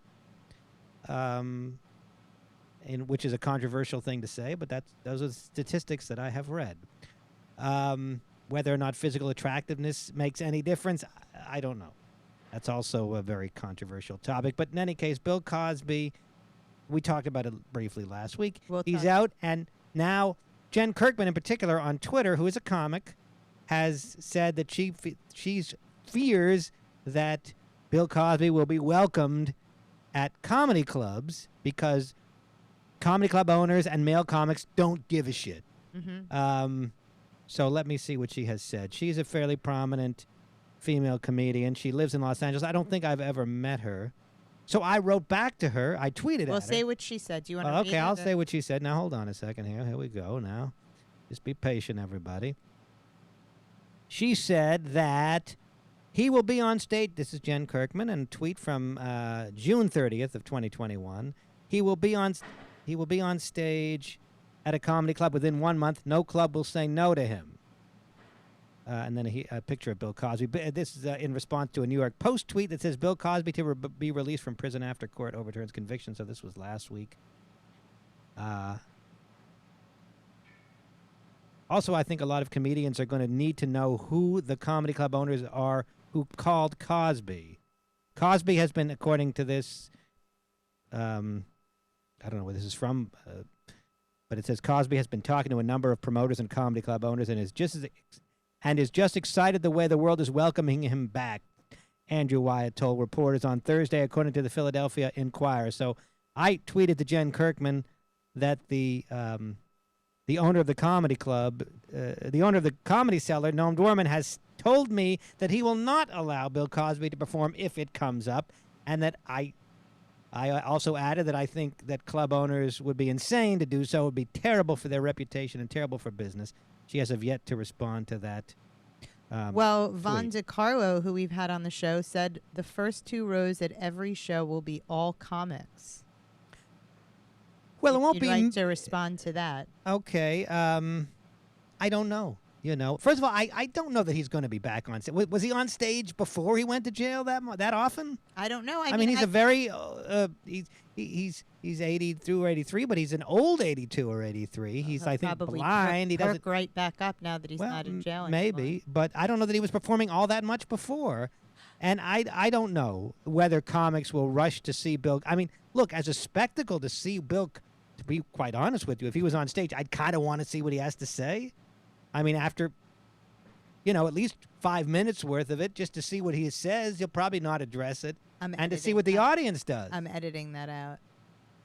A: which is a controversial thing to say, but those are the statistics that I have read. Whether or not physical attractiveness makes any difference, I don't know. That's also a very controversial topic. But in any case, Bill Cosby, we talked about it briefly last week. He's out, and now Jen Kirkman in particular on Twitter, who is a comic, has said that she fears that Bill Cosby will be welcomed at comedy clubs because comedy club owners and male comics don't give a shit.
B: Mm-hmm.
A: So let me see what she has said. She's a fairly prominent female comedian. She lives in Los Angeles. I don't think I've ever met her. So I wrote back to her. I tweeted at her.
B: Well, say what she said. Do you want to read
A: Okay, I'll say what she said. Now, hold on a second here. Here we go now. Just be patient, everybody. She said that he will be on stage. This is Jen Kirkman, and a tweet from June 30th of 2021. He will be on stage at a comedy club within 1 month. No club will say no to him. And then a picture of Bill Cosby. This is in response to a New York Post tweet that says Bill Cosby to be released from prison after court overturns conviction. So this was last week. Also, I think a lot of comedians are going to need to know who the comedy club owners are who called Cosby. Cosby has been, according to this, I don't know where this is from, but it says Cosby has been talking to a number of promoters and comedy club owners and is just excited the way the world is welcoming him back. Andrew Wyatt told reporters on Thursday, according to the Philadelphia Inquirer. So I tweeted to Jen Kirkman that the owner of the comedy club, the owner of the Comedy Cellar, Noam Dworman, has told me that he will not allow Bill Cosby to perform if it comes up, and that I also added that I think that club owners would be insane to do so. It would be terrible for their reputation and terrible for business. She has yet to respond to that.
B: Well, Von
A: tweet.
B: DiCarlo, who we've had on the show, said the first 2 rows at every show will be all comics.
A: Well, it
B: If
A: won't
B: you'd
A: be
B: like to respond to that.
A: okay. I don't know. First of all, I don't know that he's going to be back on stage. Was he on stage before he went to jail that often?
B: I don't know.
A: I mean, he's a very he's 82 or 83, but he's an old 82 or 83. He's I think
B: probably
A: blind. He doesn't.
B: perk right back up now that he's not in jail anymore.
A: Maybe, but I don't know that he was performing all that much before. And I don't know whether comics will rush to see Bill. I mean, look, as a spectacle to see Bill, to be quite honest with you, if he was on stage, I'd kind of want to see what he has to say. I mean, after, at least 5 minutes worth of it, just to see what he says, you'll probably not address it. And to see what the audience does.
B: I'm editing that out.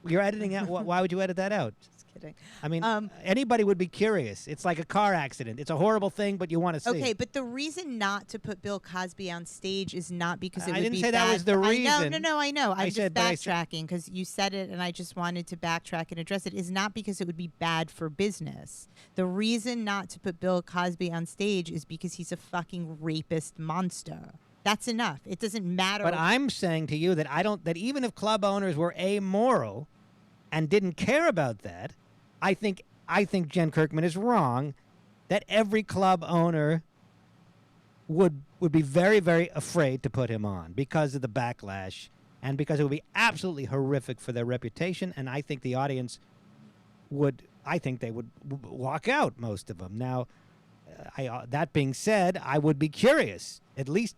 A: You're editing out? Why would you edit that out?
B: Just kidding.
A: I mean, anybody would be curious. It's like a car accident. It's a horrible thing, but you want to see
B: Okay,
A: it.
B: but the reason not to put Bill Cosby on stage is not because it
A: I
B: would
A: didn't
B: be
A: say
B: bad.
A: that was the reason.
B: I know. I'm just
A: but I said-
B: backtracking because you said it, and I just wanted to backtrack and address it. Is not because it would be bad for business. The reason not to put Bill Cosby on stage is because he's a fucking rapist monster. That's enough. It doesn't matter.
A: But I'm saying to you that that even if club owners were amoral and didn't care about that, I think Jen Kirkman is wrong that every club owner would be very, very afraid to put him on because of the backlash and because it would be absolutely horrific for their reputation. And I think the audience would walk out, most of them. Now, that being said, I would be curious, at least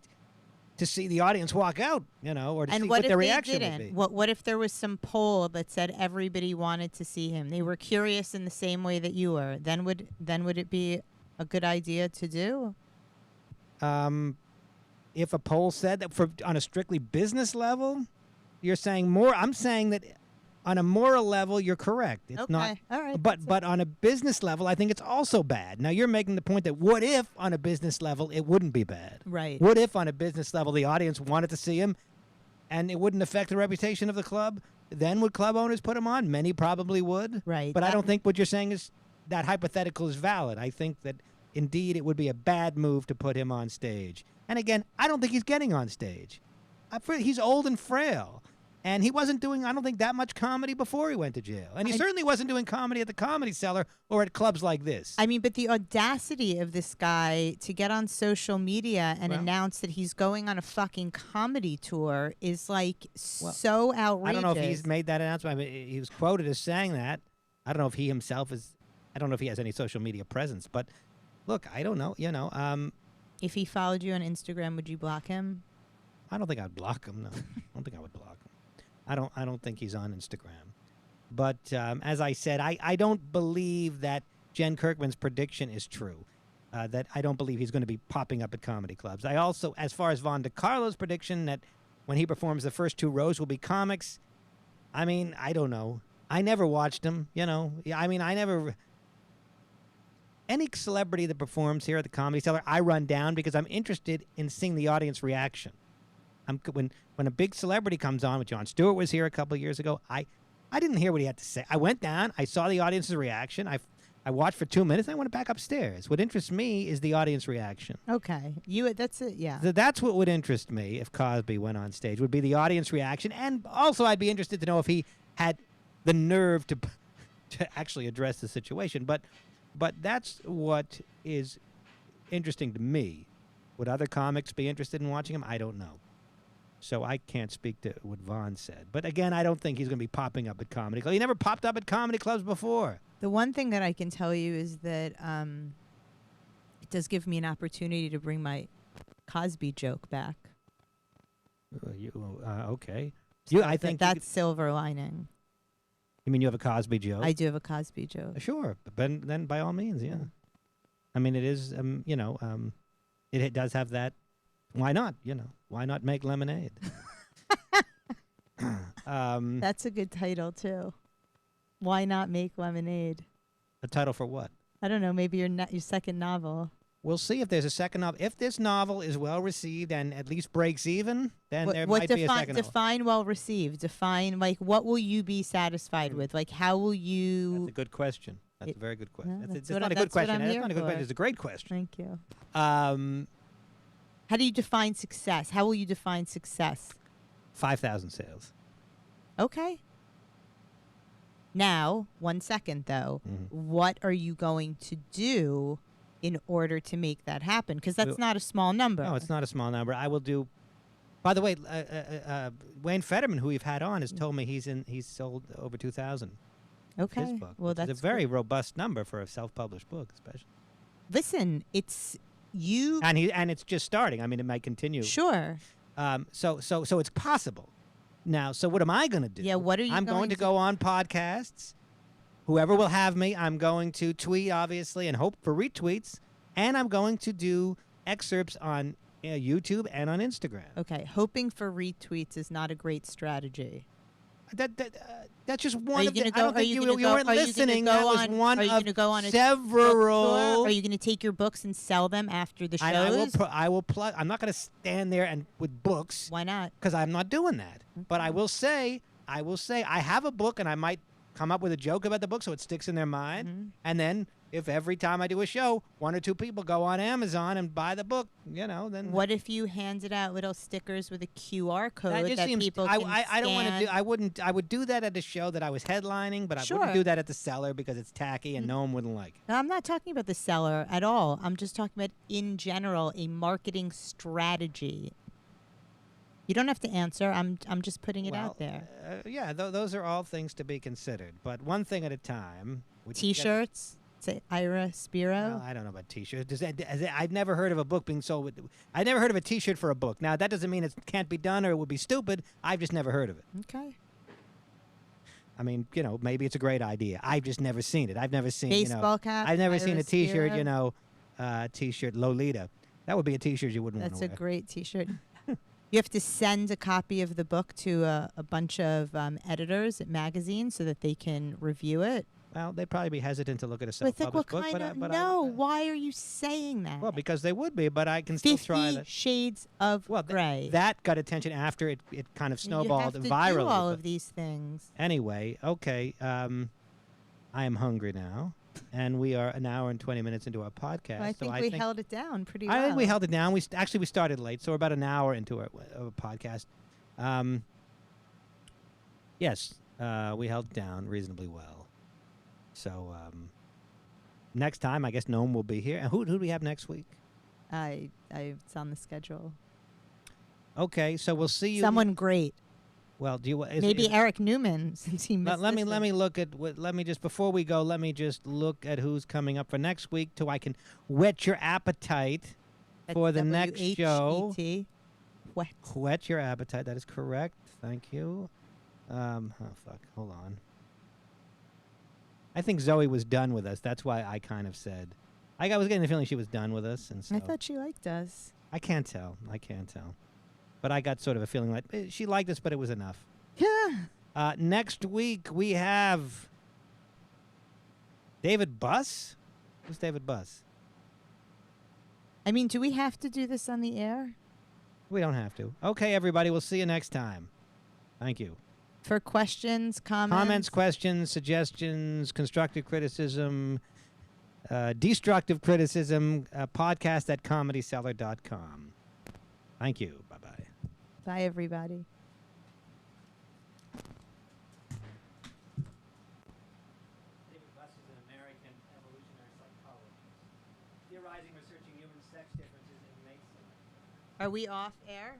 A: to see the audience walk out, or to see what their reaction would be.
B: What if there was some poll that said everybody wanted to see him? They were curious in the same way that you were. Then would it be a good idea to do?
A: If a poll said that on a strictly business level, you're saying more. I'm saying that on a moral level, you're correct. It's
B: Okay.
A: not.
B: All right.
A: But on a business level, I think it's also bad. Now you're making the point that what if on a business level it wouldn't be bad?
B: Right.
A: What if on a business level the audience wanted to see him, and it wouldn't affect the reputation of the club? Then would club owners put him on? Many probably would.
B: Right.
A: But I don't think what you're saying is that hypothetical is valid. I think that indeed it would be a bad move to put him on stage. And again, I don't think he's getting on stage. He's old and frail. And he wasn't doing, I don't think, that much comedy before he went to jail. And he certainly wasn't doing comedy at the Comedy Cellar or at clubs like this.
B: I mean, but the audacity of this guy to get on social media and announce that he's going on a fucking comedy tour is like so outrageous.
A: I don't know if he's made that announcement. I mean, he was quoted as saying that. I don't know if he himself is, I don't know if he has any social media presence. But look, I don't know,
B: If he followed you on Instagram, would you block him?
A: I don't think I'd block him, no. I don't think I would block him. I don't think he's on Instagram. But as I said, I don't believe that Jen Kirkman's prediction is true. That I don't believe he's going to be popping up at comedy clubs. I also, as far as Von DiCarlo's prediction that when he performs the first 2 rows will be comics, I mean, I don't know. I never watched him, I mean, I never... Any celebrity that performs here at the Comedy Cellar, I run down because I'm interested in seeing the audience reaction. When a big celebrity comes on, when Jon Stewart was here a couple of years ago, I didn't hear what he had to say. I went down, I saw the audience's reaction, I watched for 2 minutes, and I went back upstairs. What interests me is the audience reaction.
B: Okay. That's it, yeah.
A: That's what would interest me if Cosby went on stage, would be the audience reaction. And also I'd be interested to know if he had the nerve to actually address the situation. But that's what is interesting to me. Would other comics be interested in watching him? I don't know. So I can't speak to what Vaughn said. But again, I don't think he's going to be popping up at comedy clubs. He never popped up at comedy clubs before.
B: The one thing that I can tell you is that it does give me an opportunity to bring my Cosby joke back.
A: Okay.
B: So
A: I think
B: that's silver lining.
A: You mean you have a Cosby joke?
B: I do have a Cosby joke.
A: Sure, but then by all means, yeah. I mean, it is, it does have that. Why not? Why not make lemonade?
B: That's a good title too. Why not make lemonade?
A: A title for what?
B: I don't know. Maybe your second novel.
A: We'll see if there's a second novel. If this novel is well received and at least breaks even, then there might be a second novel.
B: Define well received. Define, like, what will you be satisfied with? Like, how will you...
A: That's a good question. That's a very good question.
B: Yeah,
A: it's not a good question. It's not a good
B: for.
A: question. It's a great question.
B: Thank you.
A: How
B: do you define success? How will you define success?
A: 5,000 sales.
B: Okay. Now, 1 second, though. What are you going to do in order to make that happen? Because that's not a small number.
A: No, it's not a small number. I will do. By the way, Wayne Fetterman, who we've had on, has told me he's sold over 2,000.
B: Okay.
A: His book,
B: well, that's
A: a very robust number for a self-published book, especially.
B: Listen, it's you.
A: And it's just starting. I mean, it might continue.
B: Sure.
A: So it's possible. Now, so what am I going to do?
B: Yeah. What are you?
A: I'm going to go on podcasts. Whoever will have me, I'm going to tweet, obviously, and hope for retweets. And I'm going to do excerpts on YouTube and on Instagram.
B: Okay. Hoping for retweets is not a great strategy.
A: That's just one of the... I don't
B: think
A: you weren't listening. That was one of several...
B: Are you going to take your books and sell them after the shows?
A: I will plug... I'm not going to stand there and with books.
B: Why not?
A: Because I'm not doing that. Okay. But I will say, I have a book and I might come up with a joke about the book so it sticks in their mind. And then if every time I do a show, 1 or 2 people go on Amazon and buy the book, then...
B: What if you handed out little stickers with a QR code that people
A: can
B: scan?
A: I don't want to do... I would do that at a show that I was headlining, but I wouldn't do that at the Cellar because it's tacky and no one wouldn't like it.
B: No, I'm not talking about the Cellar at all. I'm just talking about, in general, a marketing strategy. You don't have to answer. I'm just putting it out there.
A: Those are all things to be considered, but one thing at a time.
B: T-shirts? Say Ira Spiro?
A: Well, I don't know about T-shirts. I've never heard of a book being sold. I never heard of a T-shirt for a book. Now, that doesn't mean it can't be done or it would be stupid. I've just never heard of it.
B: Okay.
A: I mean, maybe it's a great idea. I've just never seen it. I've never seen
B: baseball cap.
A: I've never seen a T-shirt. T-shirt Lolita. That would be a T-shirt you wouldn't want to wear.
B: That's a great T-shirt. You have to send a copy of the book to a bunch of editors at magazines so that they can review it.
A: Well, they'd probably be hesitant to look at a self-published book.
B: Why are you saying that?
A: Well, because they would be, but I can still try
B: 50 Shades of Grey.
A: That got attention after it kind of snowballed
B: virally. You
A: have to do
B: all of these things.
A: Anyway, okay. I am hungry now, and we are an hour and 20 minutes into our podcast.
B: Well, I think we held it down pretty well.
A: I think we held it down. We started late, so we're about an hour into our podcast. Yes, we held it down reasonably well. So next time, I guess Noam will be here. And who do we have next week?
B: It's on the schedule.
A: Okay, so we'll see you.
B: Someone great.
A: Well, do you
B: maybe Eric Newman, since he missed.
A: Let me look at. Let me just before we go. Let me just look at who's coming up for next week, so I can whet your appetite for the next show. Whet your appetite. That is correct. Thank you. Oh fuck. Hold on. I think Zoe was done with us. That's why I kind of said. I was getting the feeling she was done with us, and so
B: I thought she liked us.
A: I can't tell. But I got sort of a feeling like she liked us, but it was enough.
B: Yeah.
A: Next week we have David Buss. Who's David Buss?
B: I mean, do we have to do this on the air?
A: We don't have to. Okay, everybody. We'll see you next time. Thank you.
B: For questions, comments,
A: questions, suggestions, constructive criticism, destructive criticism, podcast at comedyseller.com. Thank you. Bye-bye.
B: Bye, everybody.
A: David Buss is an American evolutionary psychologist, theorizing, researching human sex differences in mates.
B: Are we off air?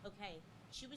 B: Okay.